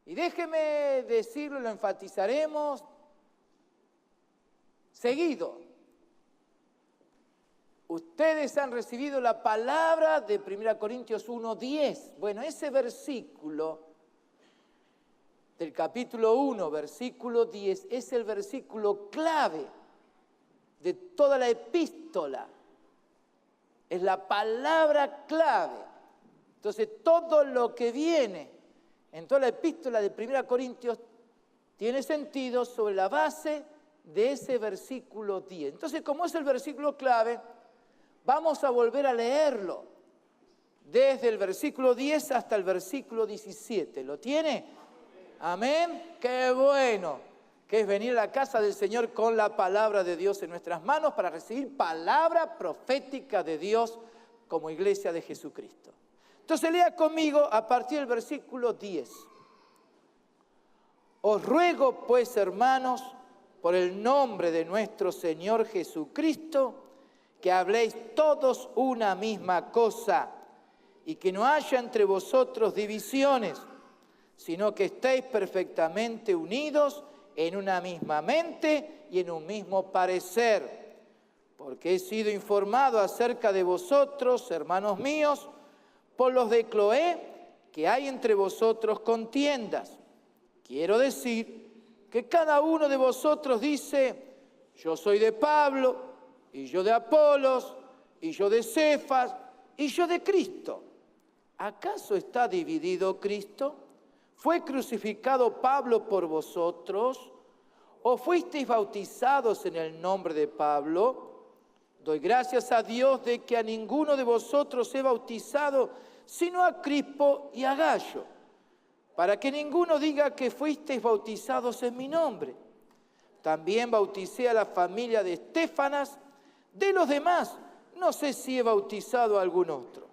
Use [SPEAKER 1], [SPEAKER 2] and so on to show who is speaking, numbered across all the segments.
[SPEAKER 1] Y déjeme decirlo, lo enfatizaremos seguido. Ustedes han recibido la palabra de 1 Corintios 1:10. Bueno, ese versículo del capítulo 1, versículo 10, es el versículo clave de toda la epístola. Es la palabra clave. Entonces, todo lo que viene en toda la epístola de 1 Corintios tiene sentido sobre la base de ese versículo 10. Entonces, como es el versículo clave, vamos a volver a leerlo desde el versículo 10 hasta el versículo 17. ¿Lo tiene? Amén. Qué bueno que es venir a la casa del Señor con la palabra de Dios en nuestras manos para recibir palabra profética de Dios como iglesia de Jesucristo. Entonces lea conmigo a partir del versículo 10. Os ruego pues, hermanos, por el nombre de nuestro Señor Jesucristo, que habléis todos una misma cosa y que no haya entre vosotros divisiones, sino que estéis perfectamente unidos en una misma mente y en un mismo parecer. Porque he sido informado acerca de vosotros, hermanos míos, por los de Cloé, que hay entre vosotros contiendas. Quiero decir que cada uno de vosotros dice, yo soy de Pablo, y yo de Apolos, y yo de Cefas, y yo de Cristo. ¿Acaso está dividido Cristo? ¿Fue crucificado Pablo por vosotros? ¿O fuisteis bautizados en el nombre de Pablo? Doy gracias a Dios de que a ninguno de vosotros he bautizado, sino a Crispo y a Gayo, para que ninguno diga que fuisteis bautizados en mi nombre. También bauticé a la familia de Estéfanas. De los demás, no sé si he bautizado a algún otro.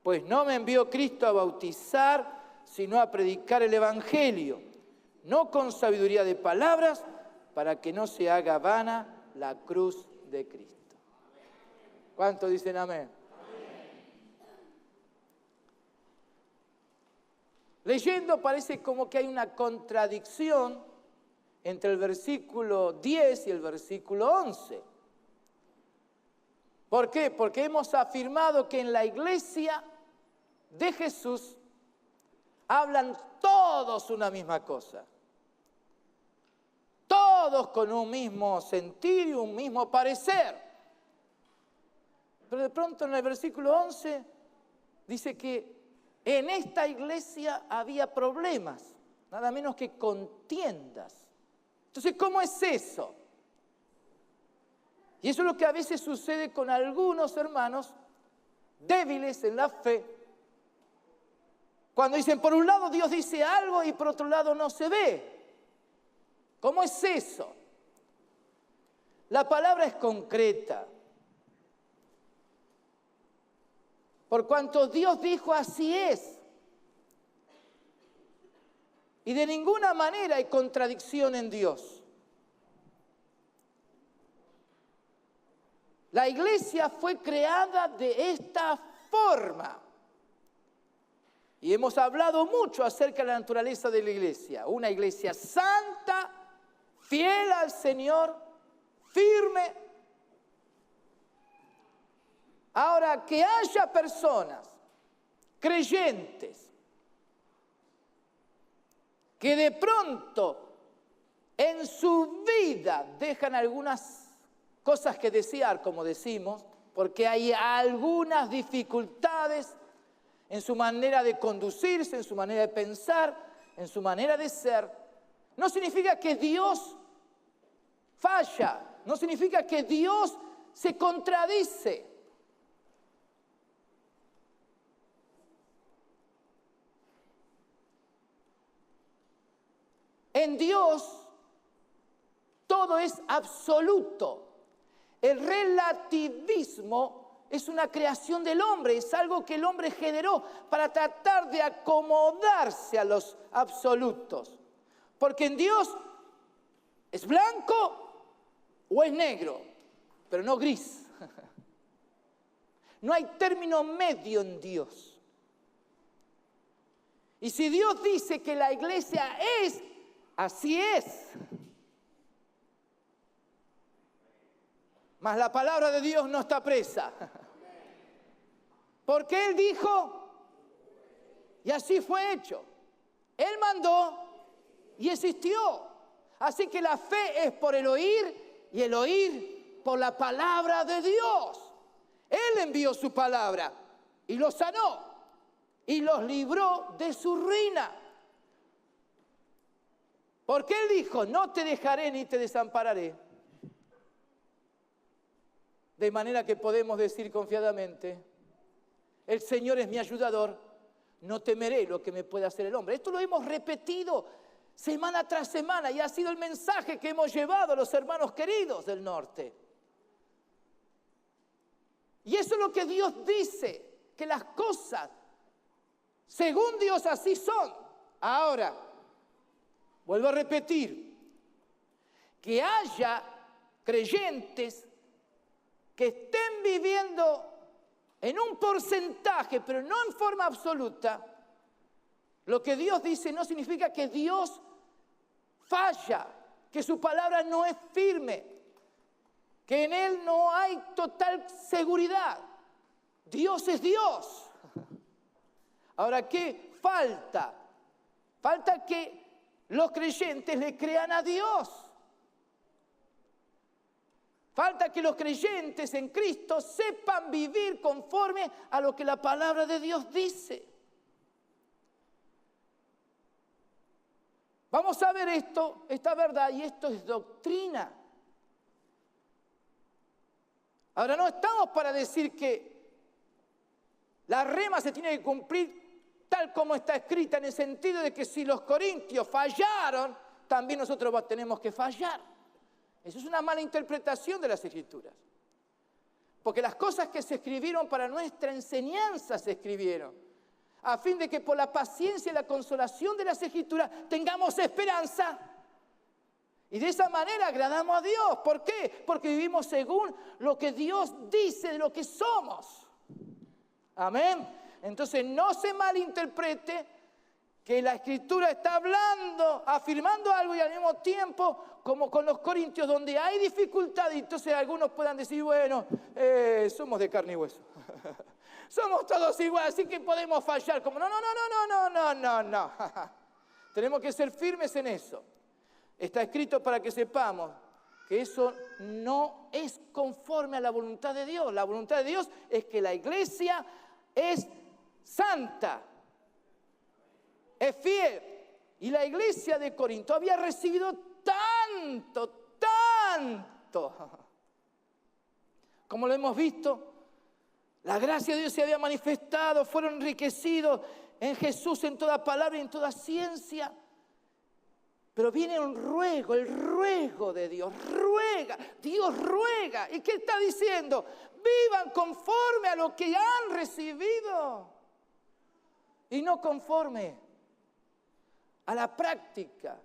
[SPEAKER 1] Pues no me envió Cristo a bautizar, sino a predicar el Evangelio, no con sabiduría de palabras, para que no se haga vana la cruz de Cristo. ¿Cuántos dicen amén? Leyendo parece como que hay una contradicción entre el versículo 10 y el versículo 11. ¿Por qué? Porque hemos afirmado que en la iglesia de Jesús hablan todos una misma cosa. Todos con un mismo sentir y un mismo parecer. Pero de pronto en el versículo 11 dice que en esta iglesia había problemas, nada menos que contiendas. Entonces, ¿cómo es eso? Y eso es lo que a veces sucede con algunos hermanos débiles en la fe. Cuando dicen, por un lado Dios dice algo y por otro lado no se ve. ¿Cómo es eso? La palabra es concreta. Por cuanto Dios dijo, así es. Y de ninguna manera hay contradicción en Dios. La iglesia fue creada de esta forma. Y hemos hablado mucho acerca de la naturaleza de la iglesia. Una iglesia santa, fiel al Señor, firme. Ahora, que haya personas creyentes que de pronto en su vida dejan algunas cosas que desear, como decimos, porque hay algunas dificultades en su manera de conducirse, en su manera de pensar, en su manera de ser, no significa que Dios falla, no significa que Dios se contradice. En Dios todo es absoluto. El relativismo es una creación del hombre, es algo que el hombre generó para tratar de acomodarse a los absolutos. Porque en Dios es blanco o es negro, pero no gris. No hay término medio en Dios. Y si Dios dice que la iglesia es, así es. Mas la palabra de Dios no está presa. Porque Él dijo, y así fue hecho. Él mandó y existió. Así que la fe es por el oír y el oír por la palabra de Dios. Él envió su palabra y los sanó y los libró de su ruina. Porque Él dijo, no te dejaré ni te desampararé. De manera que podemos decir confiadamente, el Señor es mi ayudador, no temeré lo que me pueda hacer el hombre. Esto lo hemos repetido semana tras semana y ha sido el mensaje que hemos llevado a los hermanos queridos del norte. Y eso es lo que Dios dice, que las cosas, según Dios, así son. Ahora, vuelvo a repetir, que haya creyentes que estén viviendo en un porcentaje, pero no en forma absoluta, lo que Dios dice no significa que Dios falla, que su palabra no es firme, que en Él no hay total seguridad. Dios es Dios. Ahora, ¿qué falta? Falta que los creyentes le crean a Dios. Falta que los creyentes en Cristo sepan vivir conforme a lo que la palabra de Dios dice. Vamos a ver esto, esta verdad, y esto es doctrina. Ahora, no estamos para decir que la rema se tiene que cumplir tal como está escrita, en el sentido de que si los corintios fallaron, también nosotros tenemos que fallar. Eso es una mala interpretación de las Escrituras. Porque las cosas que se escribieron para nuestra enseñanza se escribieron, a fin de que por la paciencia y la consolación de las Escrituras tengamos esperanza. Y de esa manera agradamos a Dios. ¿Por qué? Porque vivimos según lo que Dios dice de lo que somos. Amén. Entonces no se malinterprete que la Escritura está hablando, afirmando algo y al mismo tiempo, como con los corintios, donde hay dificultad, y entonces algunos puedan decir, bueno, somos de carne y hueso. Somos todos iguales, así que podemos fallar. Como no. Tenemos que ser firmes en eso. Está escrito para que sepamos que eso no es conforme a la voluntad de Dios. La voluntad de Dios es que la iglesia es santa, es fiel. Y la iglesia de Corinto había recibido tanto, como lo hemos visto, la gracia de Dios se había manifestado, fueron enriquecidos en Jesús en toda palabra y en toda ciencia. Pero viene un ruego, el ruego de Dios, Dios ruega. ¿Y qué está diciendo? Vivan conforme a lo que han recibido y no conforme a la práctica,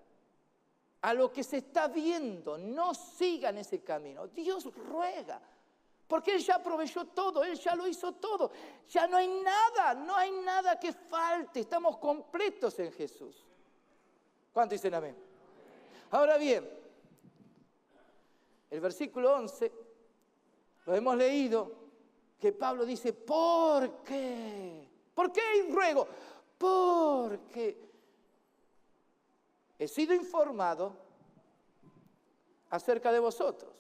[SPEAKER 1] a lo que se está viendo. No sigan ese camino. Dios ruega, porque Él ya proveyó todo, Él ya lo hizo todo. Ya no hay nada que falte. Estamos completos en Jesús. ¿Cuántos dicen amén? Ahora bien, el versículo 11, lo hemos leído, que Pablo dice, ¿por qué? ¿Por qué hay ruego? Porque he sido informado acerca de vosotros.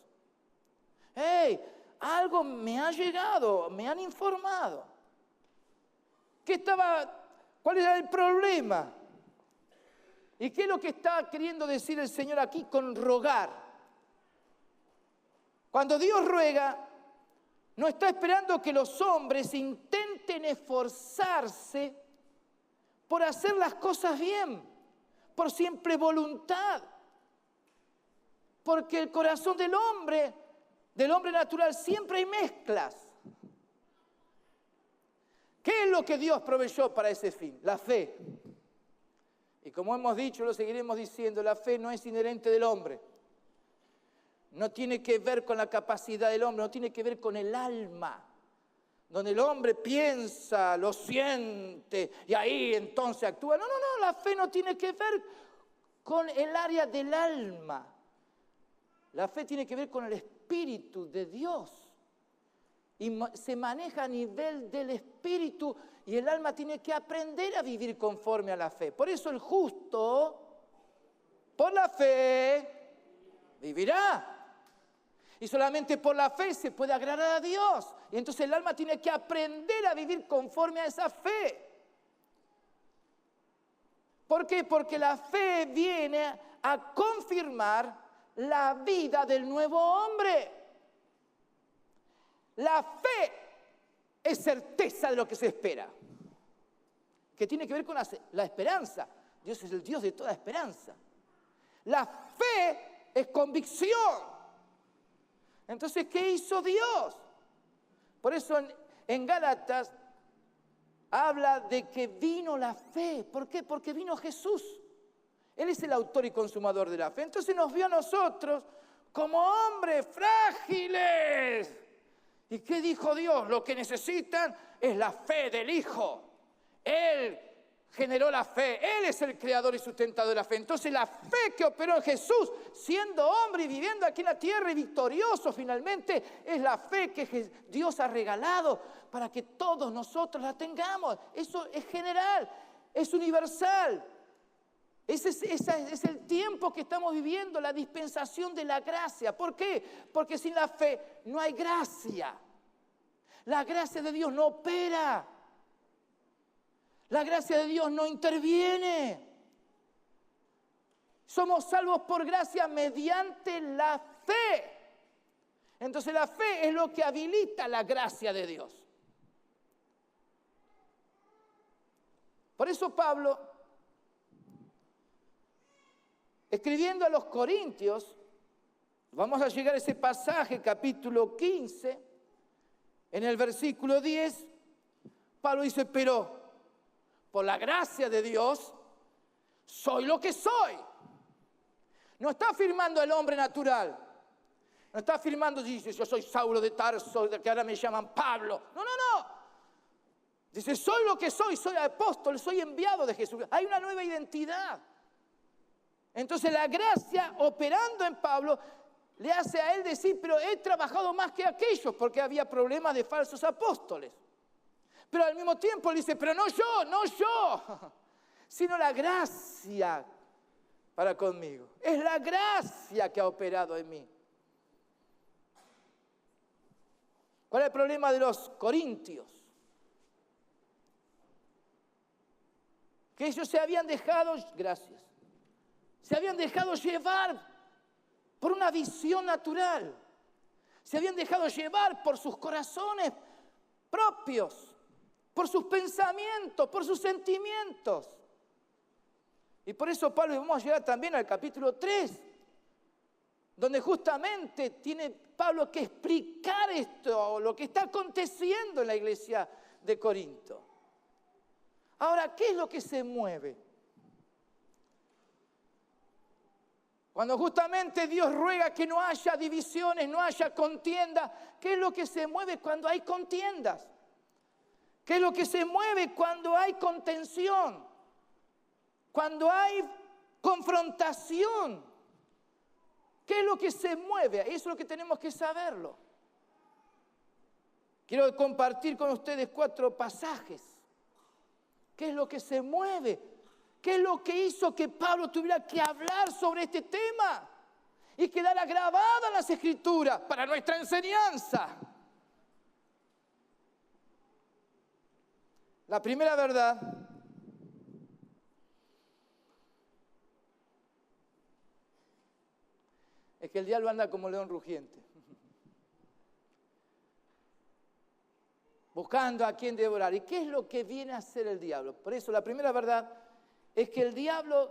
[SPEAKER 1] Algo me ha llegado, me han informado. ¿Cuál era el problema? ¿Y qué es lo que está queriendo decir el Señor aquí con rogar? Cuando Dios ruega, no está esperando que los hombres intenten esforzarse por hacer las cosas bien, por simple voluntad. Porque el corazón del hombre natural, siempre hay mezclas. ¿Qué es lo que Dios proveyó para ese fin? La fe. Y como hemos dicho, lo seguiremos diciendo, la fe no es inherente del hombre. No tiene que ver con la capacidad del hombre, no tiene que ver con el alma. donde el hombre piensa, lo siente y ahí entonces actúa. No, la fe no tiene que ver con el área del alma. La fe tiene que ver con el Espíritu de Dios. Y se maneja a nivel del Espíritu y el alma tiene que aprender a vivir conforme a la fe. Por eso el justo, por la fe, vivirá. Y solamente por la fe se puede agradar a Dios. Y entonces el alma tiene que aprender a vivir conforme a esa fe. ¿Por qué? Porque la fe viene a confirmar la vida del nuevo hombre. La fe es certeza de lo que se espera, que tiene que ver con la esperanza. Dios es el Dios de toda esperanza. La fe es convicción. Entonces, ¿qué hizo Dios? Por eso en Gálatas habla de que vino la fe. ¿Por qué? Porque vino Jesús. Él es el autor y consumador de la fe. Entonces nos vio a nosotros como hombres frágiles. ¿Y qué dijo Dios? Lo que necesitan es la fe del Hijo. Él generó la fe. Él es el creador y sustentador de la fe. Entonces la fe que operó en Jesús, siendo hombre y viviendo aquí en la tierra y victorioso finalmente, es la fe que Dios ha regalado para que todos nosotros la tengamos. Eso es general, es universal. Ese es el tiempo que estamos viviendo, la dispensación de la gracia. ¿Por qué? Porque sin la fe no hay gracia. La gracia de Dios no opera. La gracia de Dios no interviene. Somos salvos por gracia mediante la fe. Entonces la fe es lo que habilita la gracia de Dios. Por eso Pablo, escribiendo a los Corintios, vamos a llegar a ese pasaje, capítulo 15, en el versículo 10, Pablo dice, pero por la gracia de Dios, soy lo que soy. No está afirmando el hombre natural. No está afirmando, dice, yo soy Saulo de Tarso, que ahora me llaman Pablo. No. Dice, soy lo que soy apóstol, soy enviado de Jesús. Hay una nueva identidad. Entonces la gracia operando en Pablo le hace a él decir, pero he trabajado más que aquellos, porque había problemas de falsos apóstoles. Pero al mismo tiempo le dice, pero no yo, sino la gracia para conmigo. Es la gracia que ha operado en mí. ¿Cuál es el problema de los corintios? Que ellos se habían dejado llevar por una visión natural. Se habían dejado llevar por sus corazones propios, por sus pensamientos, por sus sentimientos. Y por eso Pablo, vamos a llegar también al capítulo 3, donde justamente tiene Pablo que explicar esto, lo que está aconteciendo en la iglesia de Corinto. Ahora, ¿qué es lo que se mueve? Cuando justamente Dios ruega que no haya divisiones, no haya contiendas, ¿qué es lo que se mueve cuando hay contiendas? ¿Qué es lo que se mueve cuando hay contención? Cuando hay confrontación. ¿Qué es lo que se mueve? Eso es lo que tenemos que saberlo. Quiero compartir con ustedes 4 pasajes. ¿Qué es lo que se mueve? ¿Qué es lo que hizo que Pablo tuviera que hablar sobre este tema? Y quedara grabada en las Escrituras para nuestra enseñanza. La primera verdad es que el diablo anda como león rugiente, buscando a quien devorar. ¿Y qué es lo que viene a hacer el diablo? Por eso la primera verdad es que el diablo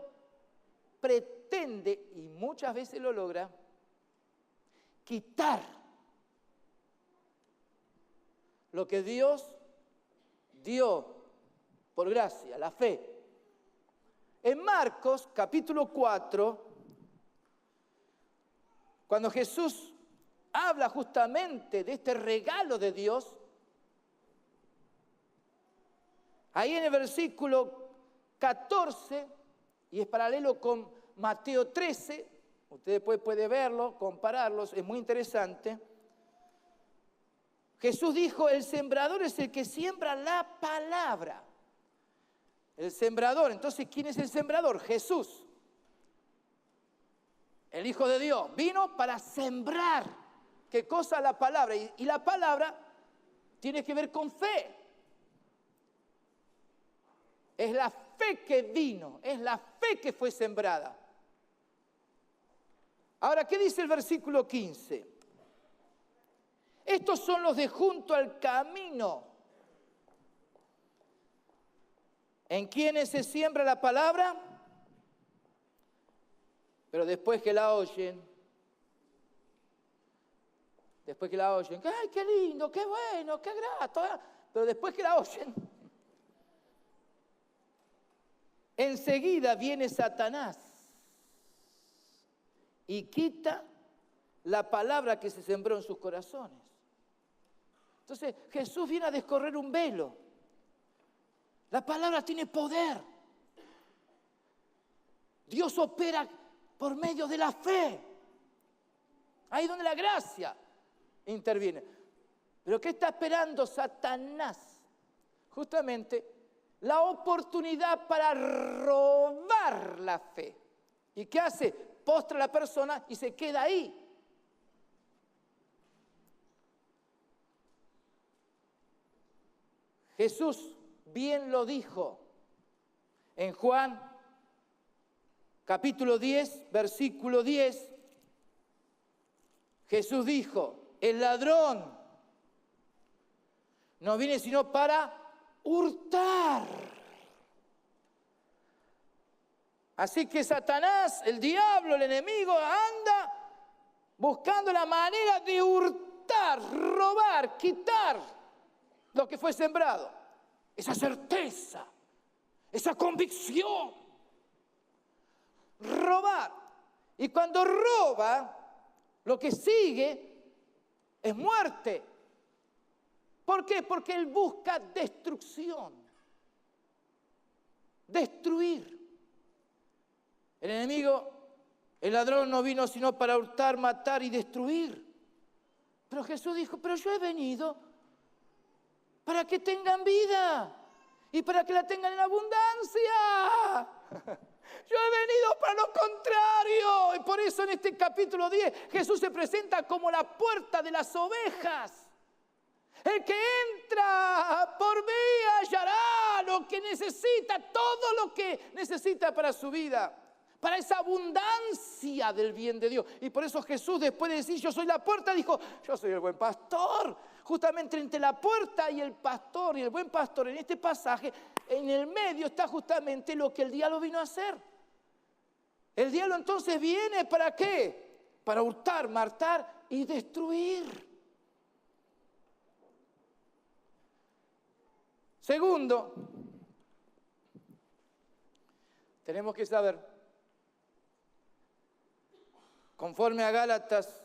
[SPEAKER 1] pretende, y muchas veces lo logra, quitar lo que Dios dio por gracia, la fe. En Marcos capítulo 4, cuando Jesús habla justamente de este regalo de Dios, Ahí en el versículo 14, y es paralelo con Mateo 13, usted después puede verlo, compararlos, es muy interesante. Jesús dijo, el sembrador es el que siembra la palabra. El sembrador, entonces, ¿quién es el sembrador? Jesús, el Hijo de Dios, vino para sembrar. ¿Qué cosa? La palabra. Y la palabra tiene que ver con fe. Es la fe que vino, es la fe que fue sembrada. Ahora, ¿qué dice el versículo 15? Estos son los de junto al camino, en quienes se siembra la palabra, pero después que la oyen, ¡ay, qué lindo, qué bueno, qué grato! Pero después que la oyen, enseguida viene Satanás y quita la palabra que se sembró en sus corazones. Entonces Jesús viene a descorrer un velo. La palabra tiene poder. Dios opera por medio de la fe. Ahí donde la gracia interviene. Pero ¿qué está esperando Satanás? Justamente la oportunidad para robar la fe. ¿Y qué hace? Postra a la persona y se queda ahí. Jesús bien lo dijo en Juan capítulo 10, versículo 10. Jesús dijo, el ladrón no viene sino para hurtar. Así que Satanás, el diablo, el enemigo, anda buscando la manera de hurtar, robar, quitar lo que fue sembrado. Esa certeza, esa convicción. Robar. Y cuando roba, lo que sigue es muerte. ¿Por qué? Porque él busca destrucción. Destruir. El enemigo, el ladrón no vino sino para hurtar, matar y destruir. Pero Jesús dijo, pero yo he venido para que tengan vida y para que la tengan en abundancia. Yo he venido para lo contrario. Y por eso en este capítulo 10 Jesús se presenta como la puerta de las ovejas. El que entra por mí hallará lo que necesita, todo lo que necesita para su vida, para esa abundancia del bien de Dios. Y por eso Jesús, después de decir yo soy la puerta, dijo yo soy el buen pastor. Justamente entre la puerta y el pastor y el buen pastor, en este pasaje, en el medio está justamente lo que el diablo vino a hacer. El diablo entonces viene ¿para qué? Para hurtar, matar y destruir. Segundo, tenemos que saber, conforme a Gálatas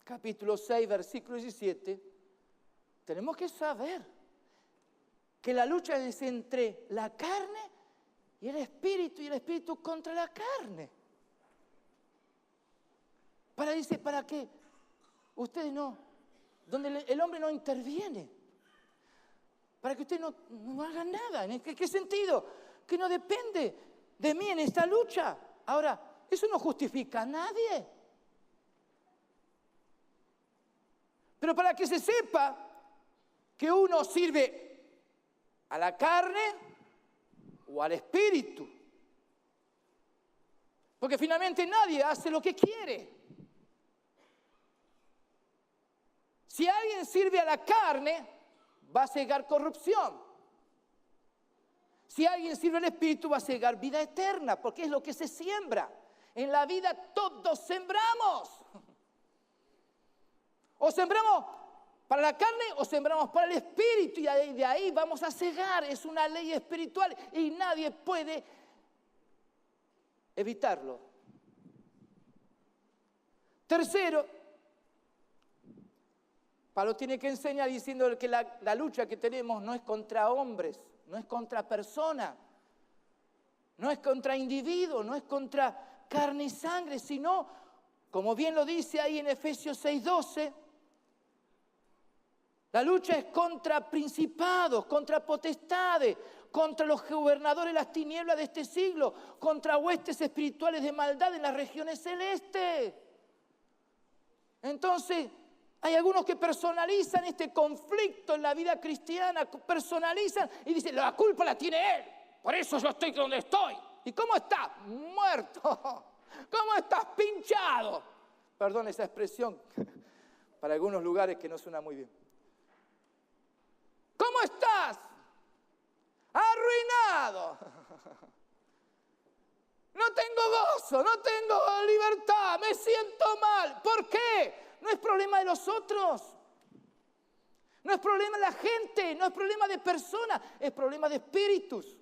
[SPEAKER 1] capítulo 6, versículo 17, tenemos que saber que la lucha es entre la carne y el espíritu contra la carne. Para que ustedes no, donde el hombre no interviene. Para que ustedes no hagan nada. ¿En qué sentido? Que no depende de mí en esta lucha. Ahora, eso no justifica a nadie. Pero para que se sepa que uno sirve a la carne o al espíritu. Porque finalmente nadie hace lo que quiere. Si alguien sirve a la carne, va a cegar corrupción. Si alguien sirve al espíritu, va a cegar vida eterna, porque es lo que se siembra. En la vida todos sembramos. O sembramos para la carne o sembramos para el espíritu, y de ahí vamos a cegar. Es una ley espiritual y nadie puede evitarlo. Tercero, Pablo tiene que enseñar diciendo que la lucha que tenemos no es contra hombres no es contra persona, no es contra individuo, no es contra carne y sangre, sino, como bien lo dice ahí en Efesios 6:12, la lucha es contra principados, contra potestades, contra los gobernadores de las tinieblas de este siglo, contra huestes espirituales de maldad en las regiones celestes. Entonces, hay algunos que personalizan este conflicto en la vida cristiana, personalizan y dicen, la culpa la tiene él, por eso yo estoy donde estoy. ¿Y cómo estás? Muerto. ¿Cómo estás? Pinchado. Perdón esa expresión, para algunos lugares que no suena muy bien. ¿Cómo estás? Arruinado. No tengo gozo, no tengo libertad, me siento mal. ¿Por qué? No es problema de los otros. No es problema de la gente, no es problema de personas, es problema de espíritus.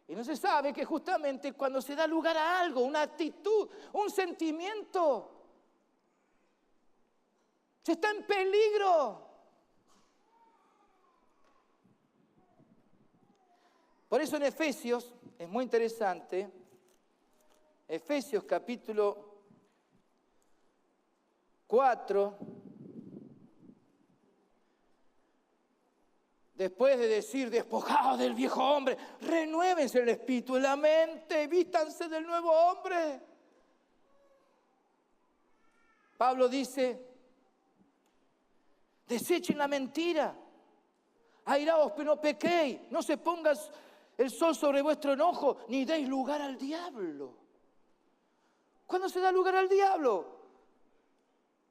[SPEAKER 1] Y no se sabe que justamente cuando se da lugar a algo, una actitud, un sentimiento, se está en peligro. Por eso en Efesios, es muy interesante, Efesios capítulo 4, después de decir, despojados del viejo hombre, renuévense el espíritu y la mente, vístanse del nuevo hombre. Pablo dice, desechen la mentira, airaos pero no pequéis, no se ponga el sol sobre vuestro enojo, ni deis lugar al diablo. ¿Cuándo se da lugar al diablo?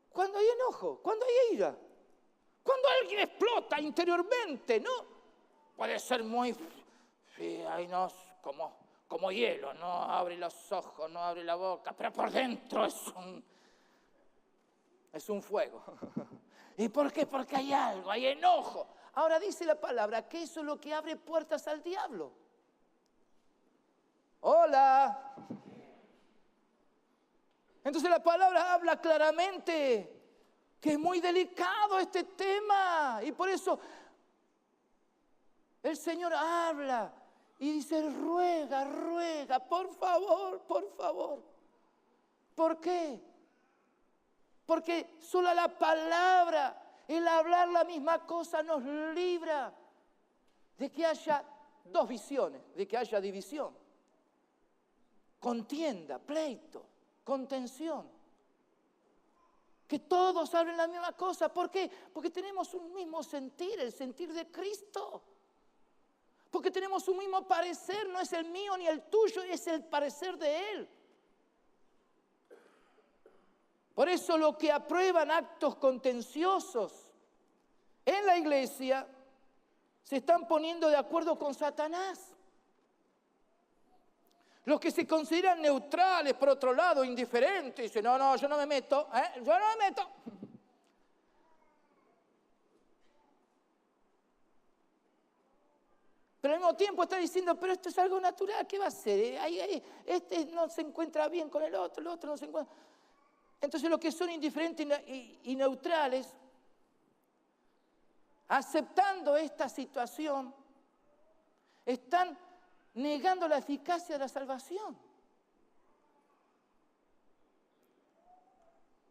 [SPEAKER 1] Cuando hay enojo, cuando hay ira, cuando alguien explota interiormente, ¿no? Puede ser muy, sí, ay, no, como hielo, no abre los ojos, no abre la boca, pero por dentro es un fuego. ¿Y por qué? Porque hay algo, hay enojo. Ahora dice la palabra que eso es lo que abre puertas al diablo. Hola. Entonces la palabra habla claramente que es muy delicado este tema. Y por eso el Señor habla y dice, ruega, por favor, por favor. ¿Por qué? Porque solo la palabra, el hablar la misma cosa nos libra de que haya dos visiones, de que haya división, contienda, pleito, contención. Que todos hablen la misma cosa. ¿Por qué? Porque tenemos un mismo sentir, el sentir de Cristo. Porque tenemos un mismo parecer, no es el mío ni el tuyo, es el parecer de Él. Por eso lo que aprueban actos contenciosos en la iglesia se están poniendo de acuerdo con Satanás. Los que se consideran neutrales, por otro lado, indiferentes, dicen, no, yo no me meto, yo no me meto. Pero al mismo tiempo está diciendo, pero esto es algo natural, ¿qué va a hacer? Este no se encuentra bien con el otro no se encuentra. Entonces los que son indiferentes y neutrales, aceptando esta situación, están negando la eficacia de la salvación.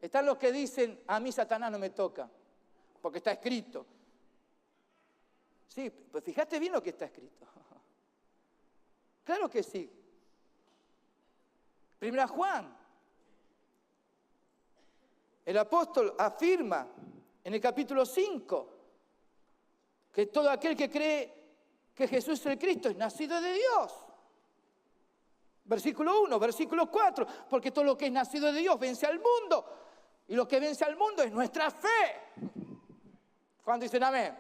[SPEAKER 1] Están los que dicen, a mí Satanás no me toca, porque está escrito. Sí, pues fíjate bien lo que está escrito. Claro que sí. Primera Juan. El apóstol afirma en el capítulo 5 que todo aquel que cree que Jesús es el Cristo es nacido de Dios. Versículo 1, versículo 4, porque todo lo que es nacido de Dios vence al mundo, y lo que vence al mundo es nuestra fe. ¿Cuándo dicen amén?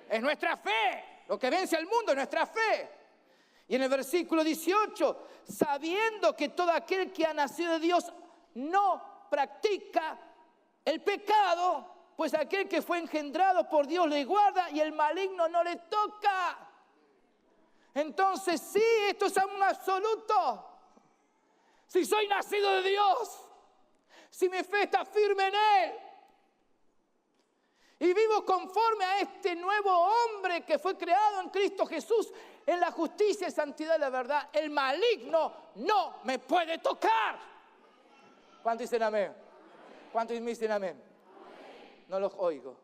[SPEAKER 1] Es nuestra fe, lo que vence al mundo es nuestra fe. Y en el versículo 18, sabiendo que todo aquel que ha nacido de Dios no practica el pecado, pues aquel que fue engendrado por Dios le guarda y el maligno no le toca. Entonces sí, esto es un absoluto. Si soy nacido de Dios, si mi fe está firme en Él, Y vivo conforme a este nuevo hombre que fue creado en Cristo Jesús, en la justicia y santidad de la verdad. El maligno no me puede tocar. ¿Cuántos dicen amén? ¿Cuántos me dicen amén? No los oigo.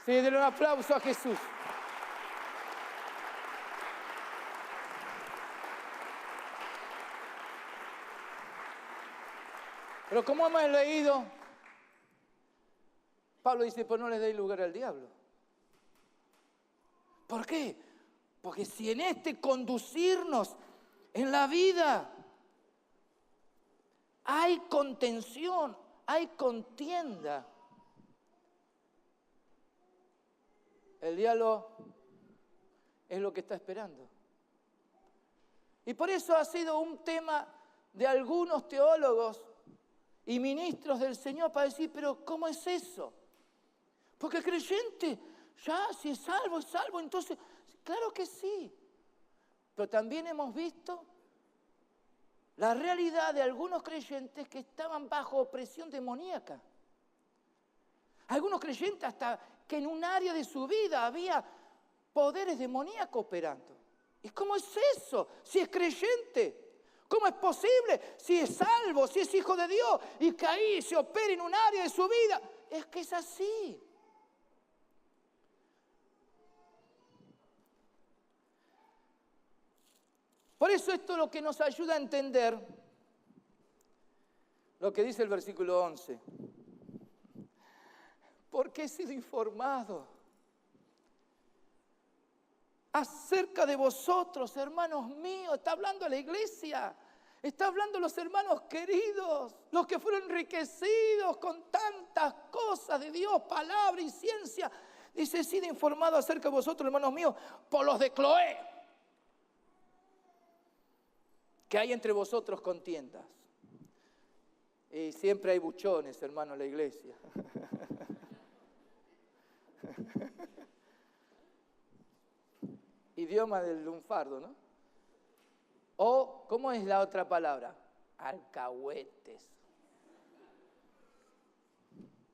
[SPEAKER 1] Sí, denle un aplauso a Jesús. Pero como hemos leído, Pablo dice, pues no le deis lugar al diablo. ¿Por qué? Porque si en este conducirnos en la vida hay contención, hay contienda, el diablo es lo que está esperando. Y por eso ha sido un tema de algunos teólogos y ministros del Señor para decir, pero ¿cómo es eso? Porque el creyente, ya si es salvo, entonces, claro que sí. Pero también hemos visto la realidad de algunos creyentes que estaban bajo opresión demoníaca. Algunos creyentes hasta que en un área de su vida había poderes demoníacos operando. ¿Y cómo es eso? Si es creyente. ¿Cómo es posible? Si es salvo, si es hijo de Dios y que ahí se opera en un área de su vida. Es que es así. Por eso esto es lo que nos ayuda a entender lo que dice el versículo 11. Porque he sido informado acerca de vosotros, hermanos míos. Está hablando a la iglesia. Está hablando a los hermanos queridos, los que fueron enriquecidos con tantas cosas de Dios, palabra y ciencia. Dice, he sido informado acerca de vosotros, hermanos míos, por los de Cloé, que hay entre vosotros contiendas. Y siempre hay buchones, hermano, en la iglesia. Idioma del lunfardo, ¿no? O, ¿cómo es la otra palabra? Alcahuetes.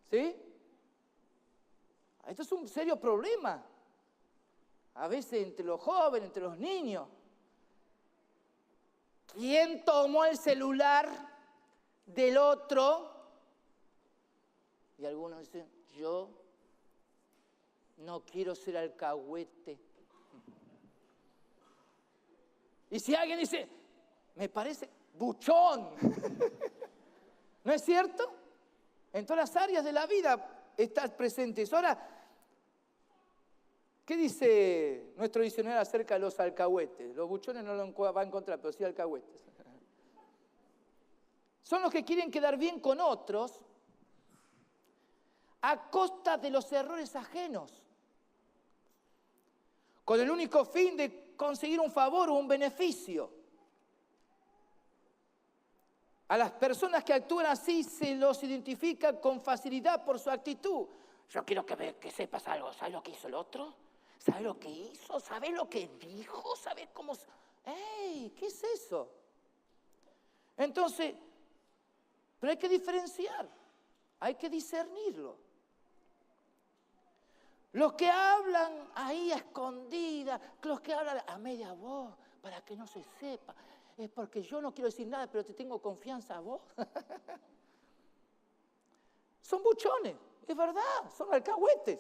[SPEAKER 1] ¿Sí? Esto es un serio problema. A veces entre los jóvenes, entre los niños. ¿Quién tomó el celular del otro? Y algunos dicen, yo no quiero ser alcahuete. Y si alguien dice, me parece buchón, ¿no es cierto? En todas las áreas de la vida están presentes. Ahora, ¿qué dice nuestro diccionario acerca de los alcahuetes? Los buchones no lo va a encontrar, pero sí alcahuetes. Son los que quieren quedar bien con otros a costa de los errores ajenos, con el único fin de conseguir un favor o un beneficio. A las personas que actúan así se los identifica con facilidad por su actitud. Yo quiero que sepas algo. ¿Sabes lo que hizo el otro? ¿Sabes lo que hizo? ¿Sabes lo que dijo? ¿Sabes cómo? ¡Ey! ¿Qué es eso? Entonces, pero hay que diferenciar. Hay que discernirlo. Los que hablan ahí a escondidas, los que hablan a media voz, para que no se sepa, es porque yo no quiero decir nada, pero te tengo confianza a vos. Son buchones, es verdad, son alcahuetes.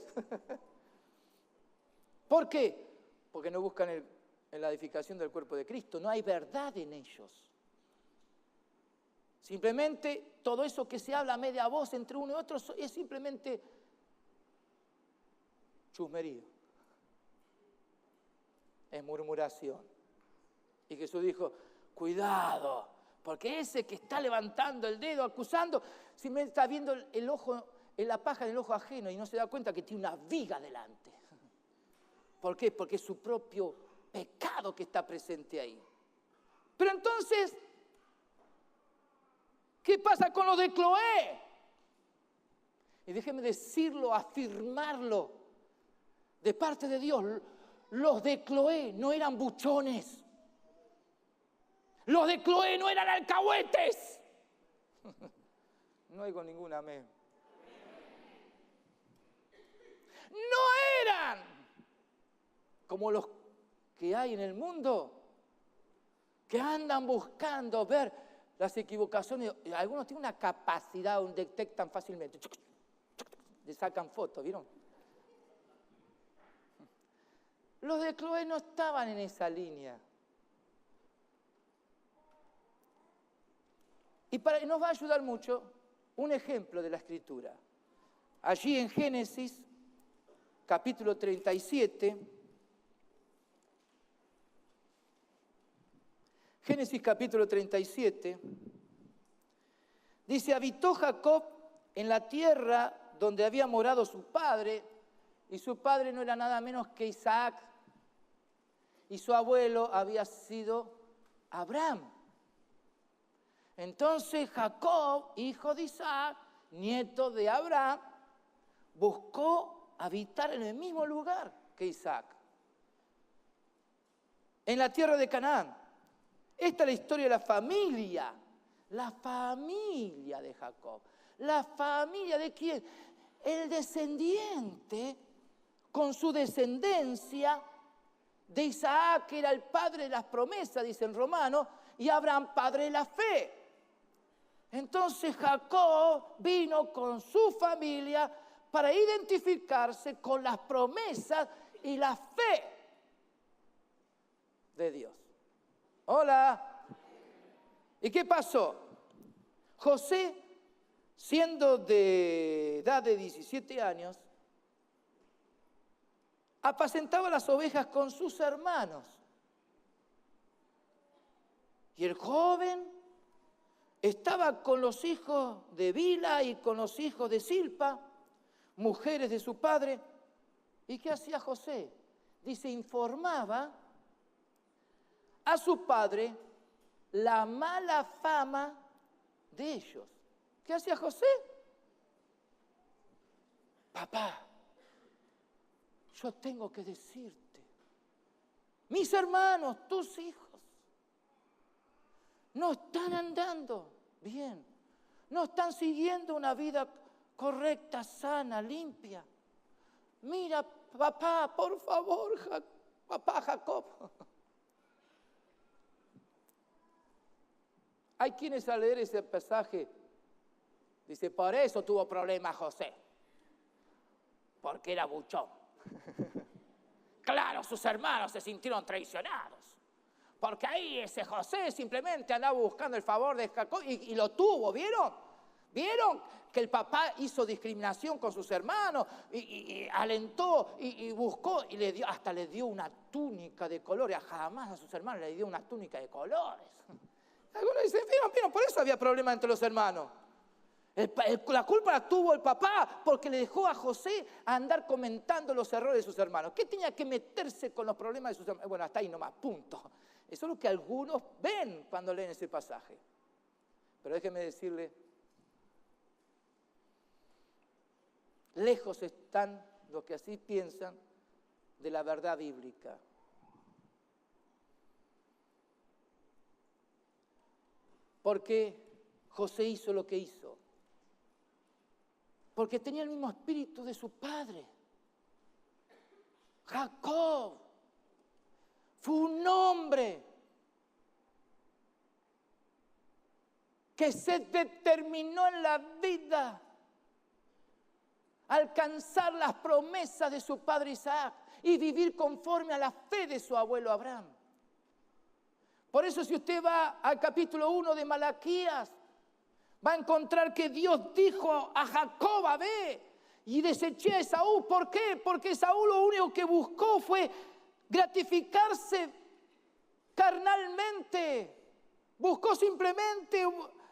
[SPEAKER 1] ¿Por qué? Porque no buscan en la edificación del cuerpo de Cristo, no hay verdad en ellos. Simplemente todo eso que se habla a media voz entre uno y otro es simplemente chusmerío, es murmuración. Y Jesús dijo, cuidado, porque ese que está levantando el dedo, acusando, si me está viendo el ojo, en la paja del ojo ajeno y no se da cuenta que tiene una viga delante. ¿Por qué? Porque es su propio pecado que está presente ahí. Pero entonces, ¿qué pasa con los de Cloé? Y déjeme decirlo, afirmarlo. De parte de Dios, los de Cloé no eran buchones. Los de Cloé no eran alcahuetes. No oigo ningún amén. no eran como los que hay en el mundo, que andan buscando ver las equivocaciones. Algunos tienen una capacidad, detectan fácilmente. Le sacan fotos, ¿vieron? Los de Cloé no estaban en esa línea. Y nos va a ayudar mucho un ejemplo de la Escritura. Allí en Génesis, capítulo 37, Génesis capítulo 37, dice, habitó Jacob en la tierra donde había morado su padre, y su padre no era nada menos que Isaac, y su abuelo había sido Abraham. Entonces Jacob, hijo de Isaac, nieto de Abraham, buscó habitar en el mismo lugar que Isaac, en la tierra de Canaán. Esta es la historia de la familia de Jacob. ¿La familia de quién? El descendiente, con su descendencia, de Isaac, que era el padre de las promesas, dicen Romanos, y Abraham, padre de la fe. Entonces Jacob vino con su familia para identificarse con las promesas y la fe de Dios. Hola. ¿Y qué pasó? José, siendo de edad de 17 años, apacentaba las ovejas con sus hermanos. Y el joven estaba con los hijos de Bilha y con los hijos de Silpa, mujeres de su padre. ¿Y qué hacía José? Dice, informaba a su padre la mala fama de ellos. ¿Qué hacía José? Papá, yo tengo que decirte, mis hermanos, tus hijos, no están andando bien, no están siguiendo una vida correcta, sana, limpia. Mira, papá, por favor, papá Jacob. Hay quienes al leer ese pasaje dice, por eso tuvo problemas José, porque era buchón. Claro, sus hermanos se sintieron traicionados, porque ahí ese José simplemente andaba buscando el favor de Jacob y lo tuvo, ¿vieron? ¿Vieron que el papá hizo discriminación con sus hermanos y alentó y buscó y hasta le dio una túnica de colores? Jamás a sus hermanos le dio una túnica de colores. Algunos dicen, ¿vieron? Por eso había problemas entre los hermanos. La culpa la tuvo el papá porque le dejó a José a andar comentando los errores de sus hermanos. ¿Qué tenía que meterse con los problemas de sus hermanos? Bueno, hasta ahí nomás, punto. Eso es lo que algunos ven cuando leen ese pasaje. Pero déjenme decirle, lejos están los que así piensan de la verdad bíblica. Porque José hizo lo que hizo. Porque tenía el mismo espíritu de su padre. Jacob fue un hombre que se determinó en la vida a alcanzar las promesas de su padre Isaac y vivir conforme a la fe de su abuelo Abraham. Por eso si usted va al capítulo 1 de Malaquías, va a encontrar que Dios dijo a Jacob, ve y deseché a Esaú. ¿Por qué? Porque Esaú lo único que buscó fue gratificarse carnalmente. Buscó simplemente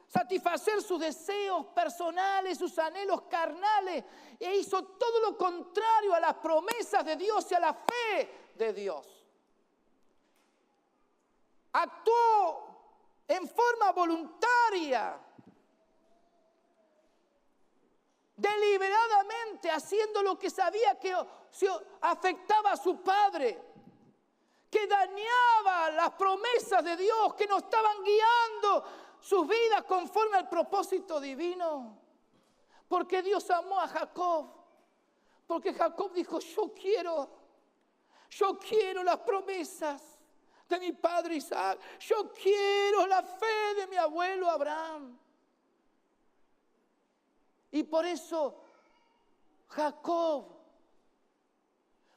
[SPEAKER 1] satisfacer sus deseos personales, sus anhelos carnales, e hizo todo lo contrario a las promesas de Dios y a la fe de Dios. Actuó en forma voluntaria, deliberadamente, haciendo lo que sabía que afectaba a su padre, que dañaba las promesas de Dios, que no estaban guiando sus vidas conforme al propósito divino. Porque Dios amó a Jacob, Porque Jacob dijo, yo quiero las promesas de mi padre Isaac. Yo quiero la fe de mi abuelo Abraham. Y por eso Jacob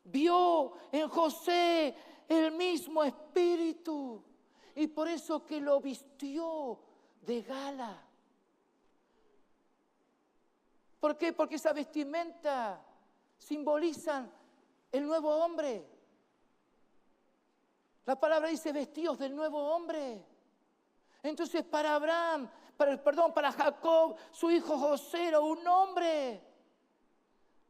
[SPEAKER 1] vio en José el mismo espíritu. Y por eso que lo vistió de gala. ¿Por qué? Porque esa vestimenta simbolizan el nuevo hombre. La palabra dice vestidos del nuevo hombre. Entonces para Jacob, su hijo José era un hombre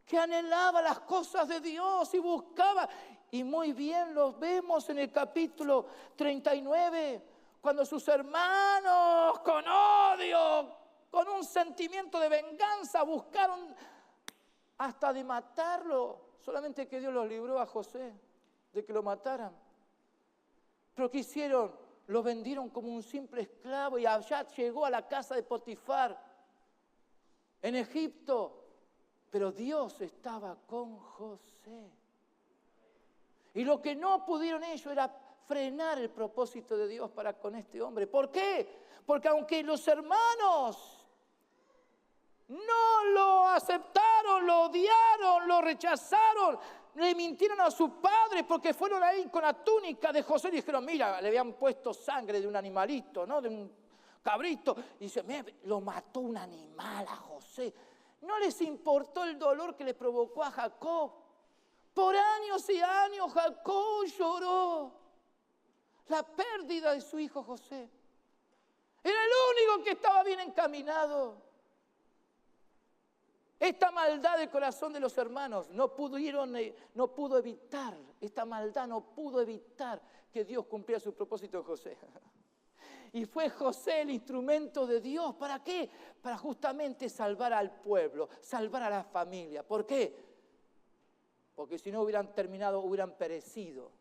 [SPEAKER 1] que anhelaba las cosas de Dios y buscaba. Y muy bien los vemos en el capítulo 39, cuando sus hermanos con odio, con un sentimiento de venganza, buscaron hasta de matarlo. Solamente que Dios los libró a José de que lo mataran. Pero ¿qué hicieron? Lo vendieron como un simple esclavo y allá llegó a la casa de Potifar en Egipto. Pero Dios estaba con José. Y lo que no pudieron ellos era frenar el propósito de Dios para con este hombre. ¿Por qué? Porque aunque los hermanos no lo aceptaron, lo odiaron, lo rechazaron, le mintieron a su padre porque fueron ahí con la túnica de José y dijeron, mira, le habían puesto sangre de un animalito, ¿no? De un cabrito. Y dice, lo mató un animal a José. No les importó el dolor que le provocó a Jacob. Por años y años Jacob lloró la pérdida de su hijo José. Era el único que estaba bien encaminado. Esta maldad del corazón de los hermanos no pudo evitar, esta maldad no pudo evitar que Dios cumpliera su propósito en José. Y fue José el instrumento de Dios. ¿Para qué? Para justamente salvar al pueblo, salvar a la familia. ¿Por qué? Porque si no hubieran perecido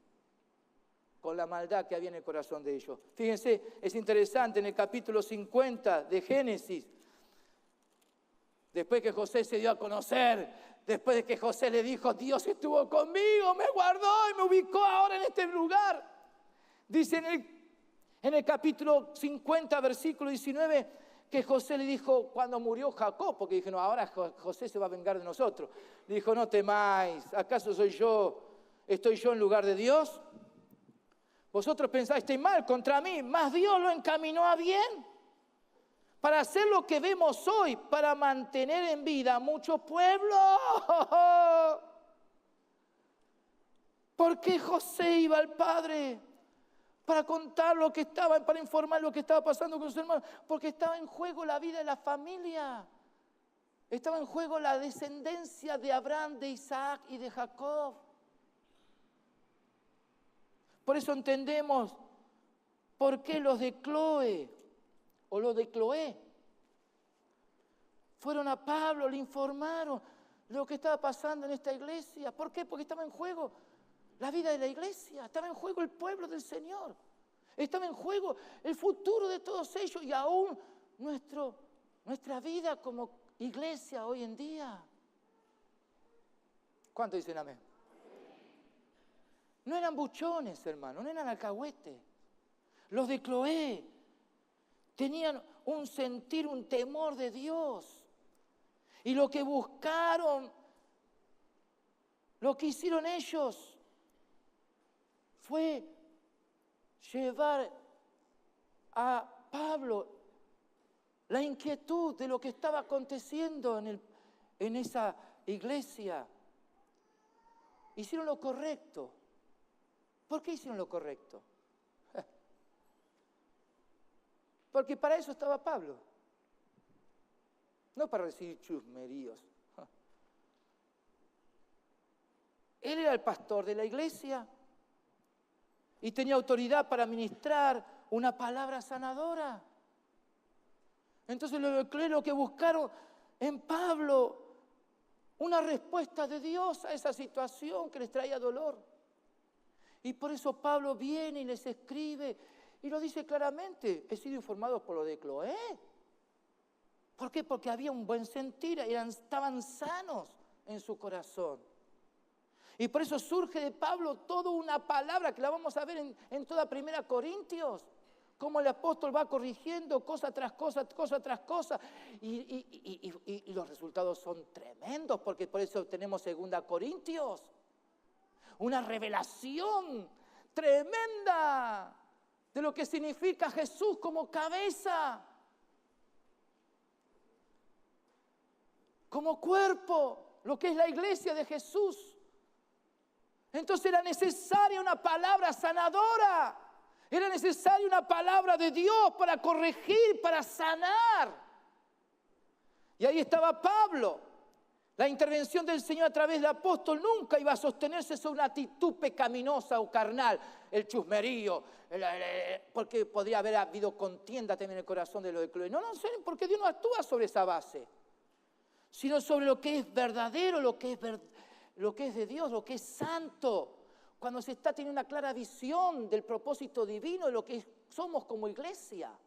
[SPEAKER 1] con la maldad que había en el corazón de ellos. Fíjense, es interesante, en el capítulo 50 de Génesis, después que José se dio a conocer, después de que José le dijo, Dios estuvo conmigo, me guardó y me ubicó ahora en este lugar. Dice en el capítulo 50, versículo 19, que José le dijo cuando murió Jacob, porque dije, no, ahora José se va a vengar de nosotros. Le dijo, no temáis, ¿acaso estoy yo en lugar de Dios? Vosotros pensasteis mal contra mí, mas Dios lo encaminó a bien para hacer lo que vemos hoy, para mantener en vida a muchos pueblos. ¿Por qué José iba al Padre? Para contar para informar lo que estaba pasando con sus hermanos, porque estaba en juego la vida de la familia, estaba en juego la descendencia de Abraham, de Isaac y de Jacob. Por eso entendemos por qué los de Cloé o los de Cloé fueron a Pablo, le informaron de lo que estaba pasando en esta iglesia. ¿Por qué? Porque estaba en juego la vida de la iglesia, estaba en juego el pueblo del Señor, estaba en juego el futuro de todos ellos y aún nuestra vida como iglesia hoy en día. ¿Cuántos dicen amén? No eran buchones, hermano, no eran alcahuetes. Los de Cloé tenían un sentir, un temor de Dios. Y lo que buscaron, lo que hicieron ellos, fue llevar a Pablo la inquietud de lo que estaba aconteciendo en esa iglesia. Hicieron lo correcto. ¿Por qué hicieron lo correcto? Porque para eso estaba Pablo. No para recibir chusmeríos. Él era el pastor de la iglesia y tenía autoridad para ministrar una palabra sanadora. Entonces lo que buscaron en Pablo, una respuesta de Dios a esa situación que les traía dolor. Y por eso Pablo viene y les escribe y lo dice claramente, he sido informado por lo de Cloé. ¿Por qué? Porque había un buen sentir, estaban sanos en su corazón. Y por eso surge de Pablo toda una palabra que la vamos a ver en toda 1 Corintios. Cómo el apóstol va corrigiendo cosa tras cosa, cosa tras cosa. Y los resultados son tremendos, porque por eso tenemos 2 Corintios. Una revelación tremenda de lo que significa Jesús como cabeza, como cuerpo, lo que es la iglesia de Jesús. Entonces era necesaria una palabra sanadora, era necesaria una palabra de Dios para corregir, para sanar. Y ahí estaba Pablo. La intervención del Señor a través del apóstol nunca iba a sostenerse sobre una actitud pecaminosa o carnal, el chusmerío, porque podría haber habido contienda también en el corazón de los de Cloé. No sé, porque Dios no actúa sobre esa base, sino sobre lo que es verdadero, lo que es de Dios, lo que es santo. Cuando se está teniendo una clara visión del propósito divino de lo que somos como iglesia.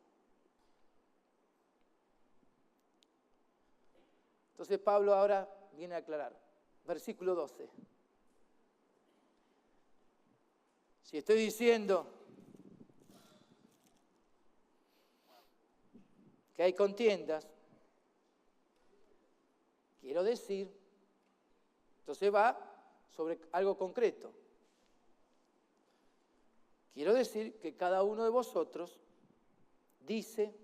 [SPEAKER 1] Entonces Pablo ahora viene a aclarar. Versículo 12. Si estoy diciendo que hay contiendas, quiero decir, entonces va sobre algo concreto. Quiero decir que cada uno de vosotros dice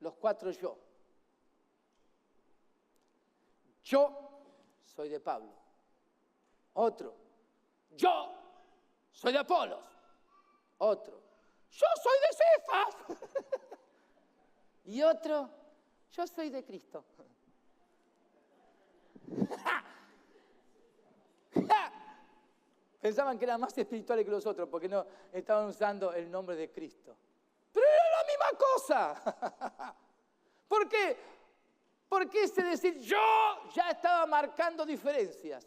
[SPEAKER 1] los 4 yo. Yo soy de Pablo. Otro, yo soy de Apolos. Otro, yo soy de Cefas. Y otro, yo soy de Cristo. Pensaban que eran más espirituales que los otros porque no estaban usando el nombre de Cristo. Pero era la misma cosa. ¿Por qué? Porque ese decir yo ya estaba marcando diferencias.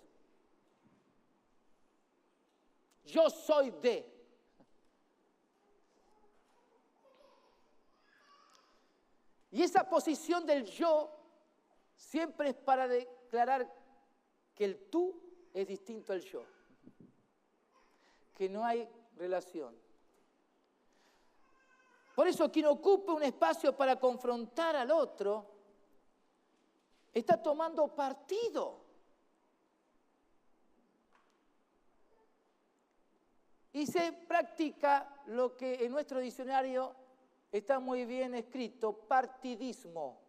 [SPEAKER 1] Yo soy de. Y esa posición del yo siempre es para declarar que el tú es distinto al yo. Que no hay relación. Por eso quien ocupa un espacio para confrontar al otro está tomando partido. Y se practica lo que en nuestro diccionario está muy bien escrito, partidismo.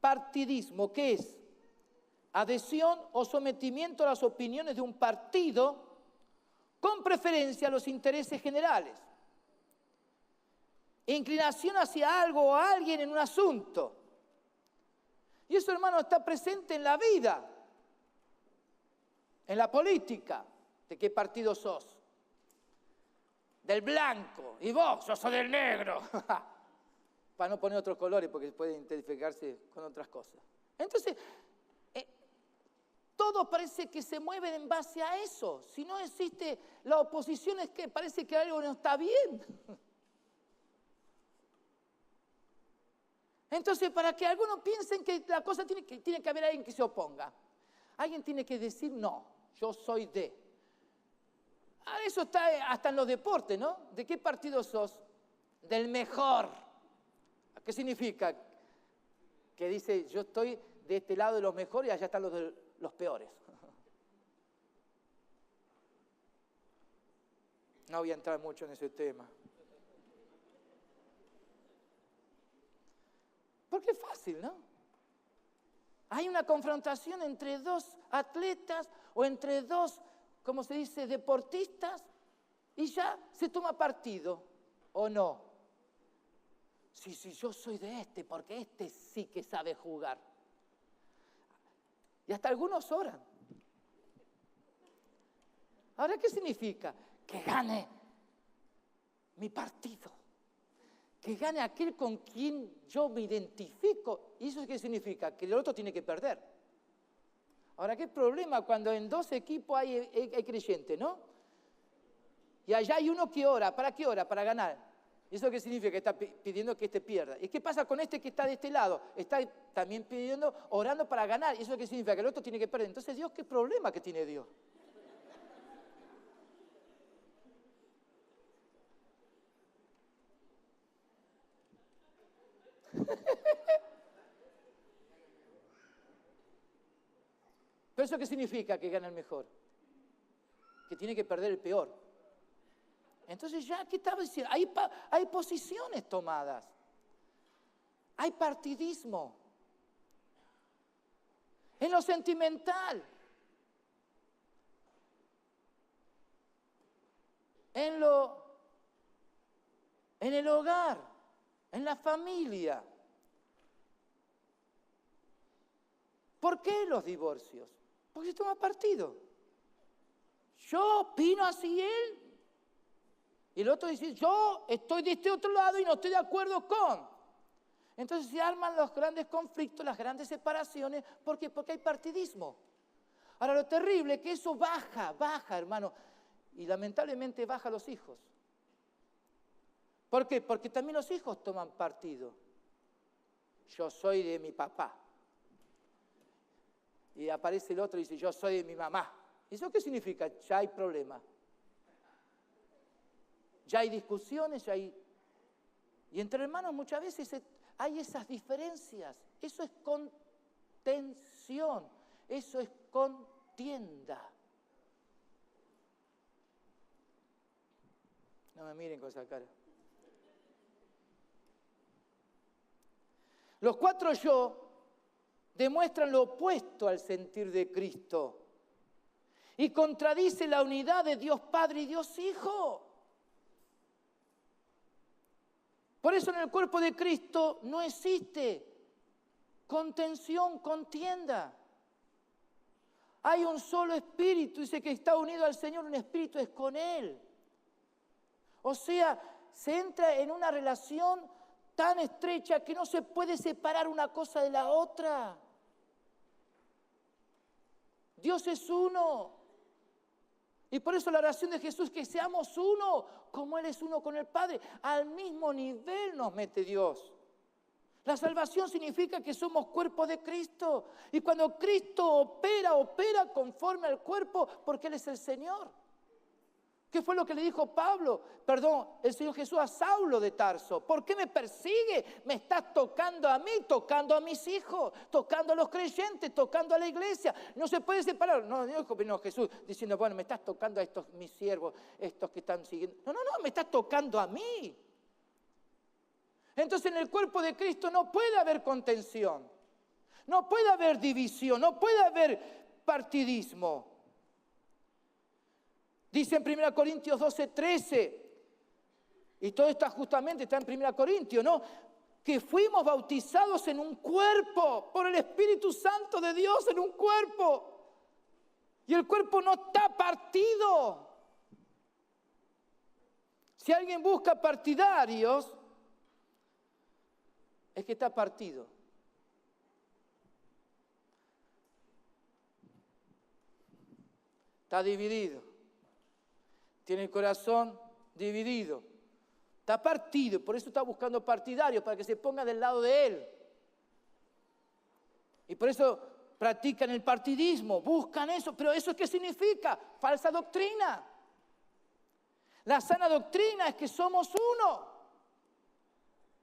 [SPEAKER 1] Partidismo, ¿qué es? Adhesión o sometimiento a las opiniones de un partido con preferencia a los intereses generales. Inclinación hacia algo o a alguien en un asunto. Y eso, hermano, está presente en la vida, en la política. ¿De qué partido sos? Del blanco. Y vos, yo soy del negro. Para no poner otros colores porque puede identificarse con otras cosas. Entonces, todo parece que se mueve en base a eso. Si no existe la oposición es que parece que algo no está bien. Entonces, para que algunos piensen que la cosa tiene que haber alguien que se oponga. Alguien tiene que decir, no, yo soy de. Eso está hasta en los deportes, ¿no? ¿De qué partido sos? Del mejor. ¿Qué significa? Que dice, yo estoy de este lado de los mejores y allá están los peores. No voy a entrar mucho en ese tema. Porque es fácil, ¿no? Hay una confrontación entre dos atletas o entre dos, como se dice, deportistas y ya se toma partido, ¿o no? Sí, yo soy de este, porque este sí que sabe jugar. Y hasta algunos oran. Ahora, ¿qué significa? Que gane mi partido. Que gane aquel con quien yo me identifico. ¿Y eso qué significa? Que el otro tiene que perder. Ahora, ¿qué problema cuando en 2 equipos hay creyentes, ¿no? Y allá hay uno que ora. ¿Para qué ora? Para ganar. ¿Y eso qué significa? Que está pidiendo que este pierda. ¿Y qué pasa con este que está de este lado? Está también pidiendo, orando para ganar. ¿Y eso qué significa? Que el otro tiene que perder. Entonces, Dios, ¿qué problema que tiene Dios? ¿Pero eso qué significa que gana el mejor? Que tiene que perder el peor. Entonces ya, ¿qué estaba diciendo? Hay posiciones tomadas. Hay partidismo. En lo sentimental. En el hogar. En la familia. ¿Por qué los divorcios? Porque se toma partido. Yo opino así él. Y el otro dice, yo estoy de este otro lado y no estoy de acuerdo con. Entonces se arman los grandes conflictos, las grandes separaciones. ¿Por qué? Porque hay partidismo. Ahora lo terrible es que eso baja, hermano. Y lamentablemente baja a los hijos. ¿Por qué? Porque también los hijos toman partido. Yo soy de mi papá. Y aparece el otro y dice, yo soy de mi mamá. ¿Eso qué significa? Ya hay problema. Ya hay discusiones, ya hay... Y entre hermanos muchas veces hay esas diferencias. Eso es contención, eso es contienda. No me miren con esa cara. Los 4 yo demuestran lo opuesto al sentir de Cristo y contradice la unidad de Dios Padre y Dios Hijo. Por eso en el cuerpo de Cristo no existe contención, contienda. Hay un solo espíritu, dice que está unido al Señor, un espíritu es con Él. O sea, se entra en una relación tan estrecha que no se puede separar una cosa de la otra. Dios es uno. Y por eso la oración de Jesús es que seamos uno, como Él es uno con el Padre. Al mismo nivel nos mete Dios. La salvación significa que somos cuerpo de Cristo. Y cuando Cristo opera conforme al cuerpo, porque Él es el Señor. ¿Qué fue lo que le dijo el Señor Jesús a Saulo de Tarso? ¿Por qué me persigue? Me estás tocando a mí, tocando a mis hijos, tocando a los creyentes, tocando a la iglesia. No se puede separar. No dijo Jesús diciendo, bueno, me estás tocando a estos mis siervos, estos que están siguiendo. No, me estás tocando a mí. Entonces en el cuerpo de Cristo no puede haber contención, no puede haber división, no puede haber partidismo. Dice en 1 Corintios 12:13, y todo esto justamente está en 1 Corintios, ¿no? Que fuimos bautizados en un cuerpo, por el Espíritu Santo de Dios en un cuerpo. Y el cuerpo no está partido. Si alguien busca partidarios, es que está partido. Está dividido. Tiene el corazón dividido. Está partido, por eso está buscando partidarios, para que se ponga del lado de él. Y por eso practican el partidismo, buscan eso. Pero ¿eso qué significa? Falsa doctrina. La sana doctrina es que somos uno.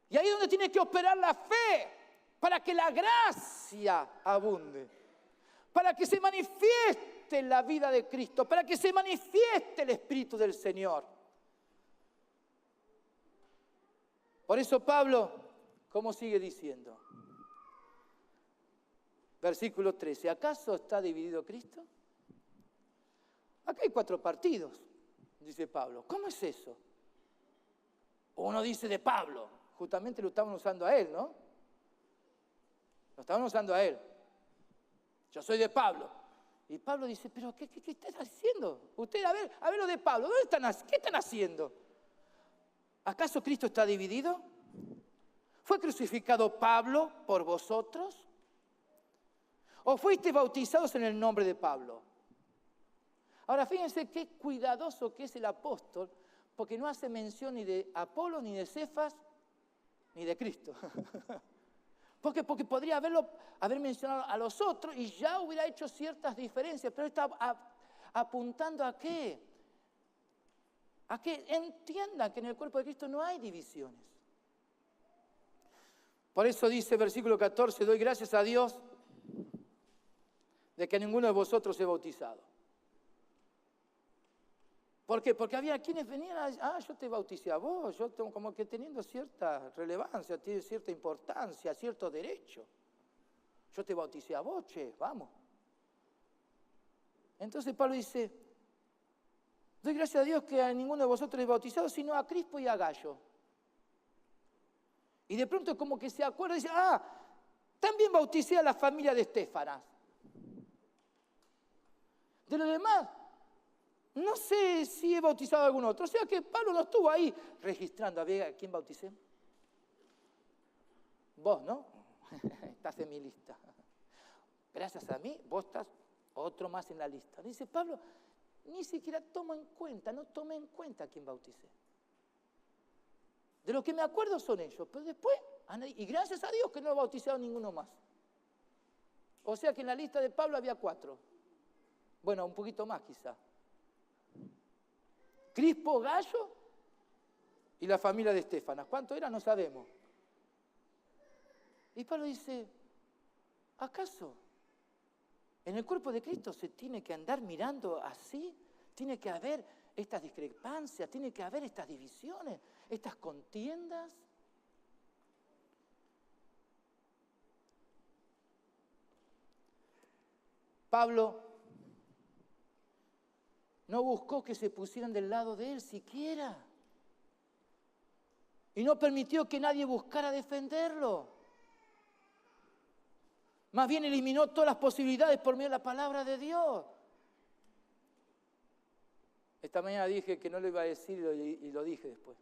[SPEAKER 1] Y ahí es donde tiene que operar la fe, para que la gracia abunde, para que se manifieste la vida de Cristo, para que se manifieste el Espíritu del Señor. Por eso Pablo, ¿cómo sigue diciendo? Versículo 13, ¿acaso está dividido Cristo? Acá hay 4 partidos, dice Pablo. ¿Cómo es eso? Uno dice de Pablo, justamente lo estaban usando a él, ¿no? Lo estaban usando a él. Yo soy de Pablo. Y Pablo dice, pero ¿qué estás haciendo? Usted, a ver lo de Pablo, ¿qué están haciendo? ¿Acaso Cristo está dividido? ¿Fue crucificado Pablo por vosotros? ¿O fuisteis bautizados en el nombre de Pablo? Ahora fíjense qué cuidadoso que es el apóstol porque no hace mención ni de Apolo, ni de Cefas, ni de Cristo. Porque podría haber mencionado a los otros y ya hubiera hecho ciertas diferencias, pero está apuntando ¿a qué? A que entiendan que en el cuerpo de Cristo no hay divisiones. Por eso dice versículo 14, doy gracias a Dios de que ninguno de vosotros se ha bautizado. ¿Por qué? Porque había quienes venían a decir, yo te bauticé a vos, yo tengo como que teniendo cierta relevancia, tiene cierta importancia, cierto derecho. Yo te bauticé a vos, che, vamos. Entonces Pablo dice, doy gracias a Dios que a ninguno de vosotros he bautizado, sino a Crispo y a Gayo. Y de pronto como que se acuerda y dice, también bauticé a la familia de Estéfanas. De los demás, no sé si he bautizado a algún otro. O sea que Pablo no estuvo ahí registrando. ¿A quién bauticé? Vos, ¿no? Estás en mi lista. Gracias a mí, vos estás otro más en la lista. Dice Pablo, ni siquiera no tomé en cuenta a quién bauticé. De lo que me acuerdo son ellos, pero después, y gracias a Dios que no he bautizado ninguno más. O sea que en la lista de Pablo había 4. Bueno, un poquito más quizá. Crispo, Gayo y la familia de Estéfanas. ¿Cuánto era? No sabemos. Y Pablo dice, ¿acaso en el cuerpo de Cristo se tiene que andar mirando así? ¿Tiene que haber estas discrepancias? ¿Tiene que haber estas divisiones? ¿Estas contiendas? Pablo no buscó que se pusieran del lado de él siquiera. Y no permitió que nadie buscara defenderlo. Más bien eliminó todas las posibilidades por medio de la palabra de Dios. Esta mañana dije que no lo iba a decir y lo dije después.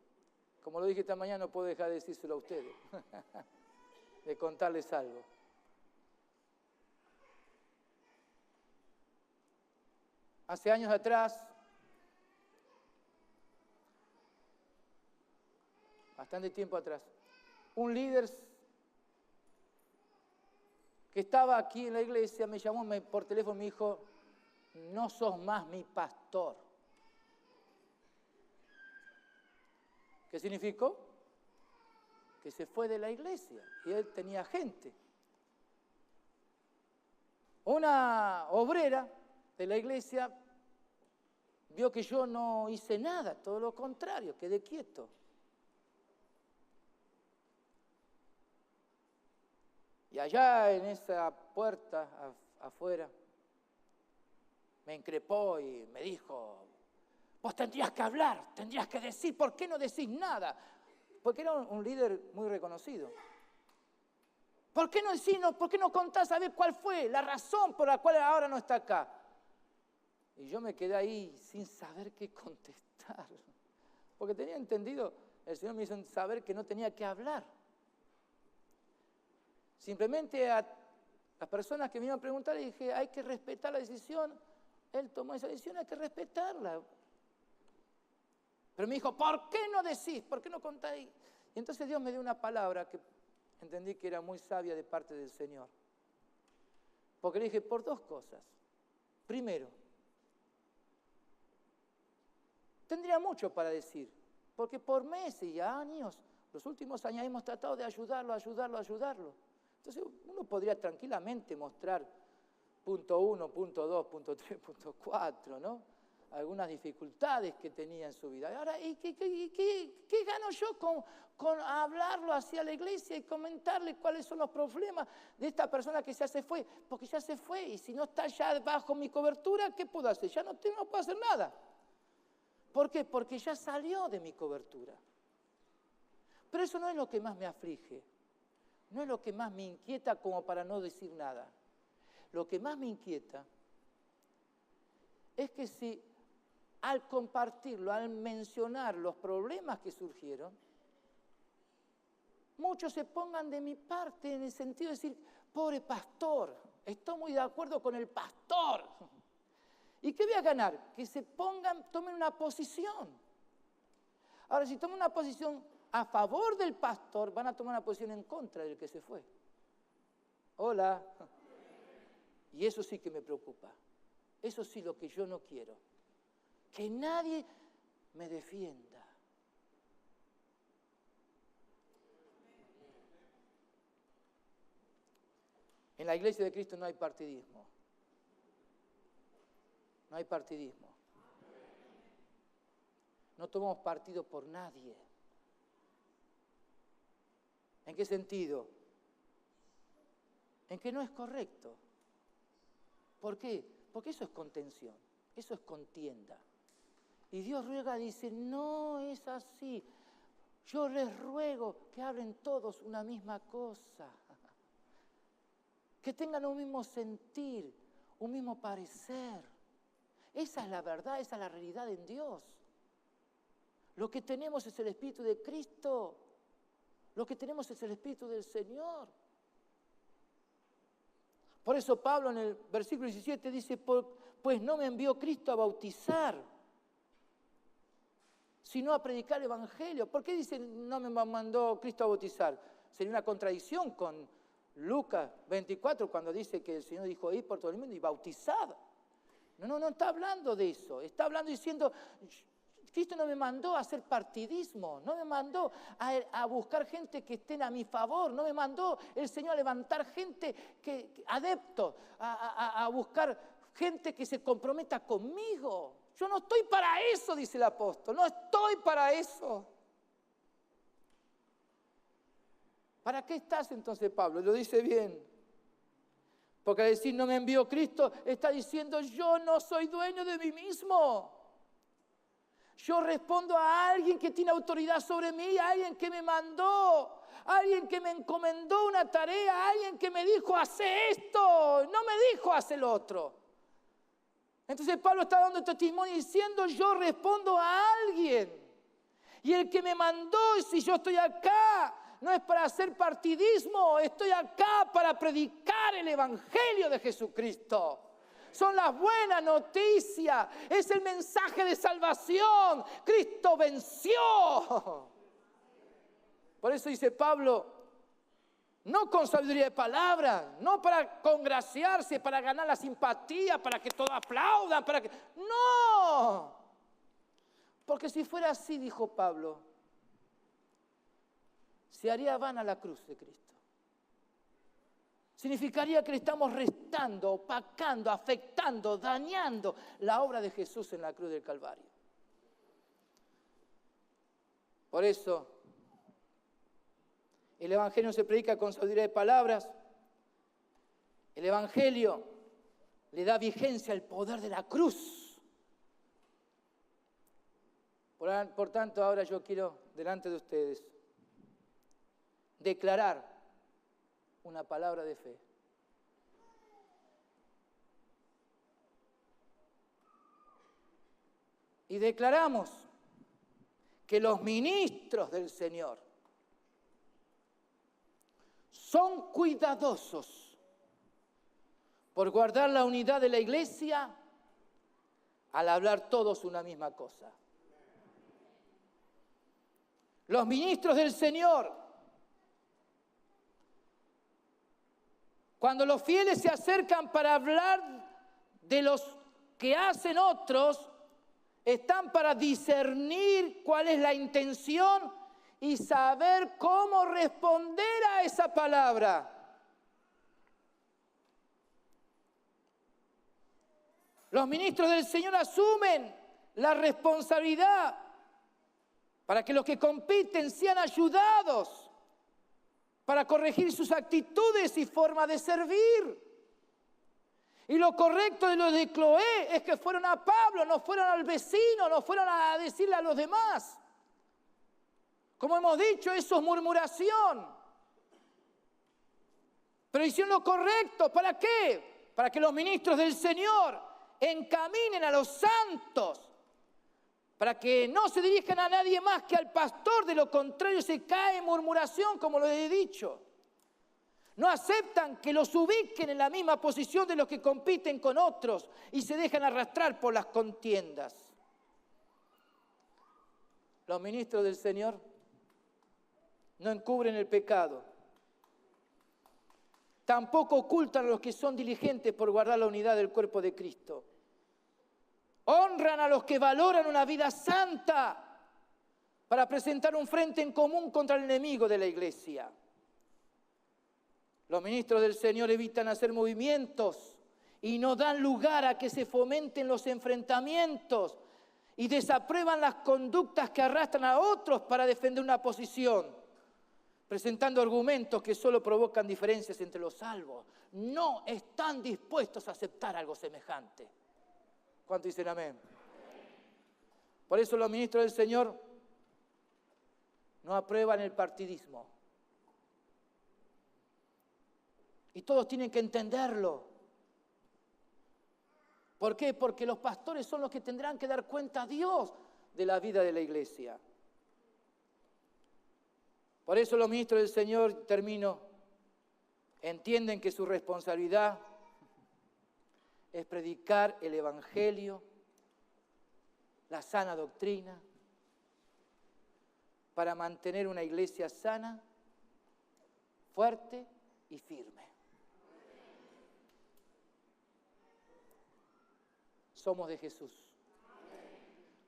[SPEAKER 1] Como lo dije esta mañana, no puedo dejar de decírselo a ustedes. De contarles algo. Hace años atrás, bastante tiempo atrás, un líder que estaba aquí en la iglesia me llamó por teléfono y me dijo, no sos más mi pastor. ¿Qué significó? Que se fue de la iglesia y él tenía gente. Una obrera de la iglesia vio que yo no hice nada, todo lo contrario, quedé quieto. Y allá en esa puerta afuera me increpó y me dijo, vos tendrías que hablar, tendrías que decir, ¿por qué no decís nada? Porque era un líder muy reconocido. ¿Por qué no decís, por qué no contás a ver cuál fue la razón por la cual ahora no está acá? Y yo me quedé ahí sin saber qué contestar. Porque tenía entendido, el Señor me hizo saber que no tenía que hablar. Simplemente a las personas que me iban a preguntar le dije, hay que respetar la decisión. Él tomó esa decisión, hay que respetarla. Pero me dijo, ¿por qué no decís? ¿Por qué no contáis? Y entonces Dios me dio una palabra que entendí que era muy sabia de parte del Señor. Porque le dije, por 2 cosas. Primero, tendría mucho para decir, porque por meses y años, los últimos años hemos tratado de ayudarlo. Entonces uno podría tranquilamente mostrar punto 1, punto 2, punto 3, punto 4, ¿no? Algunas dificultades que tenía en su vida. Ahora, ¿y qué gano yo con hablarlo hacia la iglesia y comentarle cuáles son los problemas de esta persona que ya se fue? Porque ya se fue y si no está ya bajo mi cobertura, ¿qué puedo hacer? Ya no puedo hacer nada. ¿Por qué? Porque ya salió de mi cobertura. Pero eso no es lo que más me aflige. No es lo que más me inquieta como para no decir nada. Lo que más me inquieta es que si al compartirlo, al mencionar los problemas que surgieron, muchos se pongan de mi parte en el sentido de decir, pobre pastor, estoy muy de acuerdo con el pastor. ¿Y qué voy a ganar? Que se pongan, tomen una posición. Ahora, si toman una posición a favor del pastor, van a tomar una posición en contra del que se fue. Hola. Y eso sí que me preocupa. Eso sí lo que yo no quiero. Que nadie me defienda. En la Iglesia de Cristo no hay partidismo. No hay partidismo. No tomamos partido por nadie. ¿En qué sentido? En que no es correcto. ¿Por qué? Porque eso es contención, eso es contienda. Y Dios ruega, dice, no es así. Yo les ruego que hablen todos una misma cosa. Que tengan un mismo sentir, un mismo parecer. Esa es la verdad, esa es la realidad en Dios. Lo que tenemos es el Espíritu de Cristo. Lo que tenemos es el Espíritu del Señor. Por eso Pablo en el versículo 17 dice, pues no me envió Cristo a bautizar, sino a predicar el Evangelio. ¿Por qué dice no me mandó Cristo a bautizar? Sería una contradicción con Lucas 24 cuando dice que el Señor dijo, ir por todo el mundo y bautizad. No está hablando de eso. Está hablando diciendo, Cristo no me mandó a hacer partidismo, no me mandó a buscar gente que estén a mi favor, no me mandó el Señor a levantar gente adeptos, a buscar gente que se comprometa conmigo. Yo no estoy para eso, dice el apóstol, no estoy para eso. ¿Para qué estás entonces, Pablo? Lo dice bien. Porque al decir no me envió Cristo, está diciendo yo no soy dueño de mí mismo. Yo respondo a alguien que tiene autoridad sobre mí, a alguien que me mandó, a alguien que me encomendó una tarea, a alguien que me dijo, hace esto, no me dijo, hace el otro. Entonces Pablo está dando testimonio diciendo, yo respondo a alguien. Y el que me mandó, si yo estoy acá, no es para hacer partidismo, estoy acá para predicar el Evangelio de Jesucristo. Son las buenas noticias, es el mensaje de salvación. Cristo venció. Por eso dice Pablo, no con sabiduría de palabra, no para congraciarse, para ganar la simpatía, para que todos aplaudan, no. Porque si fuera así, dijo Pablo, se haría vana la cruz de Cristo. Significaría que le estamos restando, opacando, afectando, dañando la obra de Jesús en la cruz del Calvario. Por eso, el Evangelio no se predica con sabiduría de palabras. El Evangelio le da vigencia al poder de la cruz. Por tanto, ahora yo quiero, delante de ustedes, declarar una palabra de fe. Y declaramos que los ministros del Señor son cuidadosos por guardar la unidad de la iglesia al hablar todos una misma cosa. Los ministros del Señor, cuando los fieles se acercan para hablar de los que hacen otros, están para discernir cuál es la intención y saber cómo responder a esa palabra. Los ministros del Señor asumen la responsabilidad para que los que compiten sean ayudados para corregir sus actitudes y forma de servir. Y lo correcto de los de Cloé es que fueron a Pablo, no fueron al vecino, no fueron a decirle a los demás. Como hemos dicho, eso es murmuración. Pero hicieron lo correcto, ¿para qué? Para que los ministros del Señor encaminen a los santos, para que no se dirijan a nadie más que al pastor, de lo contrario se cae en murmuración, como lo he dicho. No aceptan que los ubiquen en la misma posición de los que compiten con otros y se dejan arrastrar por las contiendas. Los ministros del Señor no encubren el pecado. Tampoco ocultan a los que son diligentes por guardar la unidad del cuerpo de Cristo. Honran a los que valoran una vida santa para presentar un frente en común contra el enemigo de la iglesia. Los ministros del Señor evitan hacer movimientos y no dan lugar a que se fomenten los enfrentamientos y desaprueban las conductas que arrastran a otros para defender una posición, presentando argumentos que solo provocan diferencias entre los salvos. No están dispuestos a aceptar algo semejante. ¿Cuántos dicen amén? Por eso los ministros del Señor no aprueban el partidismo. Y todos tienen que entenderlo. ¿Por qué? Porque los pastores son los que tendrán que dar cuenta a Dios de la vida de la iglesia. Por eso los ministros del Señor, termino, entienden que su responsabilidad es predicar el Evangelio, la sana doctrina, para mantener una iglesia sana, fuerte y firme. Somos de Jesús.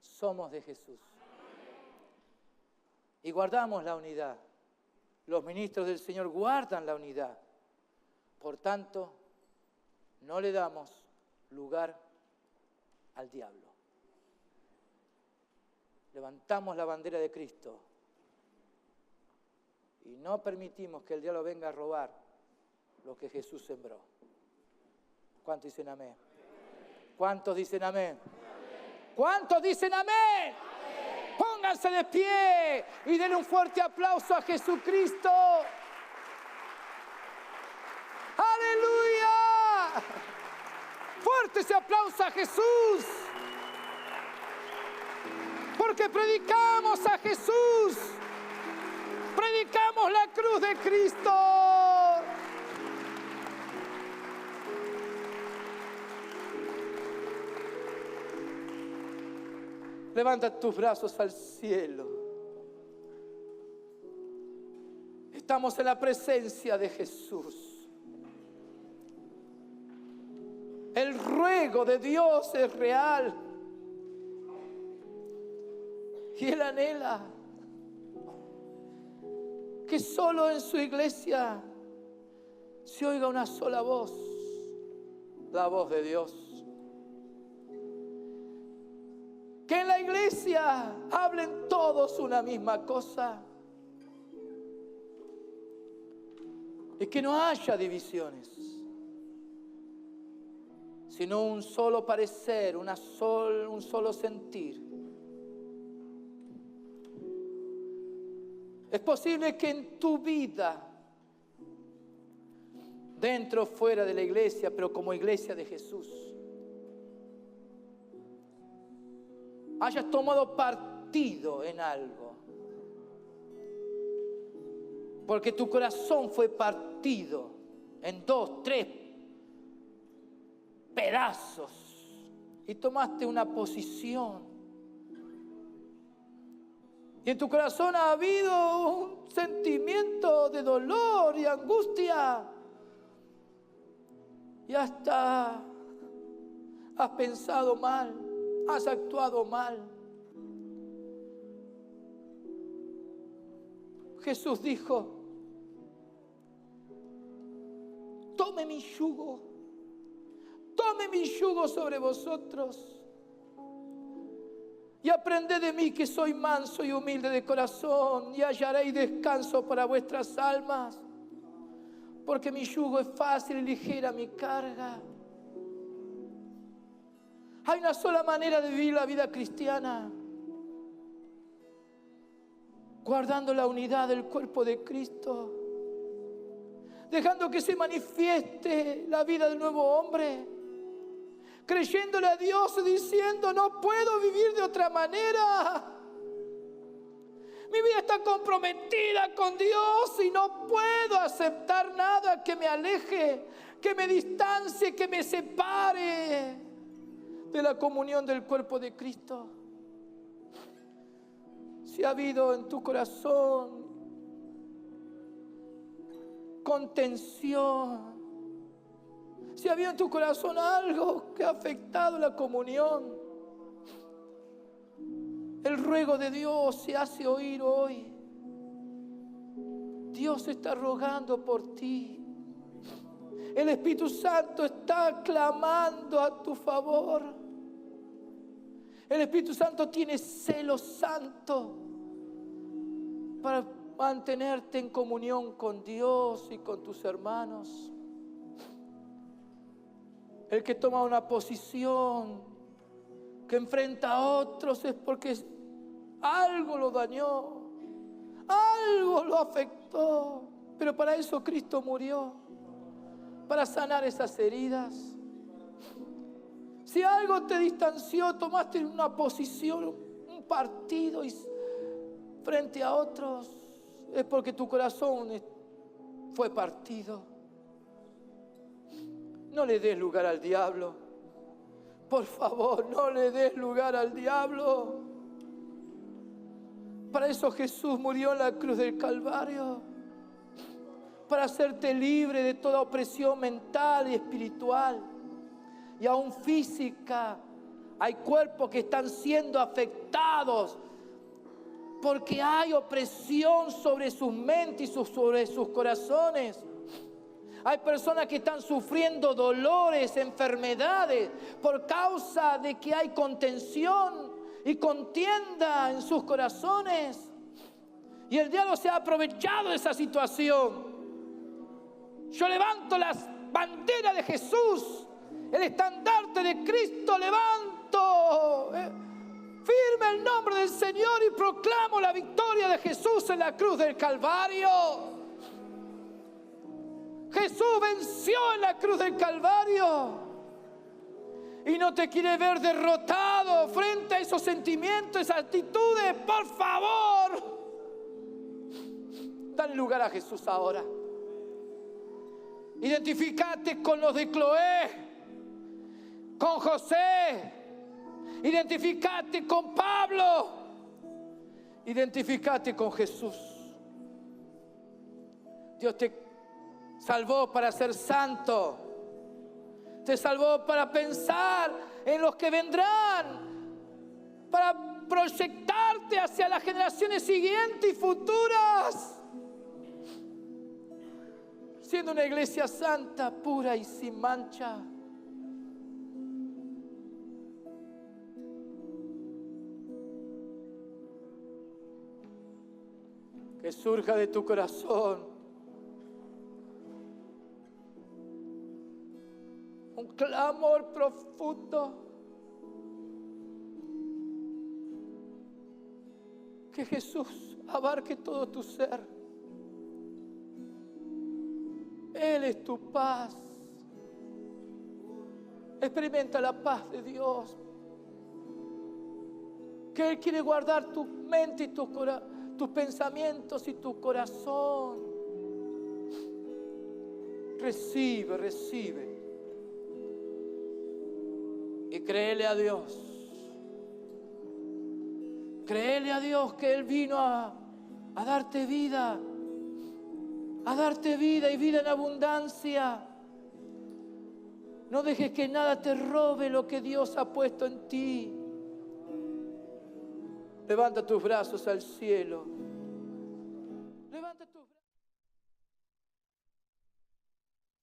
[SPEAKER 1] Somos de Jesús. Y guardamos la unidad. Los ministros del Señor guardan la unidad. Por tanto, no le damos lugar al diablo. Levantamos la bandera de Cristo y no permitimos que el diablo venga a robar lo que Jesús sembró. ¿Cuántos dicen amén? ¿Cuántos dicen amén? ¿Cuántos dicen amén? Pónganse de pie y denle un fuerte aplauso a Jesucristo. ¡Aleluya! Fuerte ese aplauso a Jesús. Porque predicamos a Jesús. Predicamos la cruz de Cristo. Levanta tus brazos al cielo. Estamos en la presencia de Jesús. El ruego de Dios es real. Y Él anhela que solo en su iglesia se oiga una sola voz, la voz de Dios. Que en la iglesia hablen todos una misma cosa. Y que no haya divisiones, sino un solo parecer, un solo sentir. Es posible que en tu vida, dentro o fuera de la iglesia, pero como iglesia de Jesús, hayas tomado partido en algo. Porque tu corazón fue partido en 2, 3 pedazos y tomaste una posición. Y en tu corazón ha habido un sentimiento de dolor y angustia. Y hasta has pensado mal, has actuado mal. Jesús dijo: tome mi yugo sobre vosotros y aprended de mí, que soy manso y humilde de corazón, y hallaréis descanso para vuestras almas, porque mi yugo es fácil y ligera mi carga. Hay una sola manera de vivir la vida cristiana: guardando la unidad del cuerpo de Cristo, dejando que se manifieste la vida del nuevo hombre, creyéndole a Dios y diciendo: no puedo vivir de otra manera. Mi vida está comprometida con Dios y no puedo aceptar nada que me aleje, que me distancie, que me separe de la comunión del cuerpo de Cristo. Si ha habido en tu corazón contención, si ha habido en tu corazón algo que ha afectado la comunión, el ruego de Dios se hace oír hoy. Dios está rogando por ti. El Espíritu Santo está clamando a tu favor. El Espíritu Santo tiene celo santo para mantenerte en comunión con Dios y con tus hermanos. El que toma una posición, que enfrenta a otros, es porque algo lo dañó, algo lo afectó. Pero para eso Cristo murió, para sanar esas heridas. Si algo te distanció, tomaste una posición, un partido frente a otros, es porque tu corazón fue partido. No le des lugar al diablo. Por favor, no le des lugar al diablo. Para eso Jesús murió en la cruz del Calvario, para hacerte libre de toda opresión mental y espiritual y aún física. Hay cuerpos que están siendo afectados porque hay opresión sobre sus mentes y sobre sus corazones. Hay personas que están sufriendo dolores, enfermedades, por causa de que hay contención y contienda en sus corazones. Y el diablo se ha aprovechado de esa situación. Yo levanto las banderas de Jesús, el estandarte de Cristo levanto. Firme el nombre del Señor y proclamo la victoria de Jesús en la cruz del Calvario. Jesús venció en la cruz del Calvario y no te quiere ver derrotado frente a esos sentimientos, esas actitudes. Por favor, dale lugar a Jesús ahora. Identificate con los de Cloé, con José. Identificate con Pablo. Identificate con Jesús. Dios te salvó para ser santo. Te salvó para pensar en los que vendrán, para proyectarte hacia las generaciones siguientes y futuras, siendo una iglesia santa, pura y sin mancha. Que surja de tu corazón un clamor profundo. Que Jesús abarque todo tu ser. Él es tu paz. Experimenta la paz de Dios. Que Él quiere guardar tu mente y tus pensamientos y tu corazón. Recibe, recibe. Y créele a Dios. Créele a Dios que Él vino a darte vida. A darte vida y vida en abundancia. No dejes que nada te robe lo que Dios ha puesto en ti. Levanta tus brazos al cielo.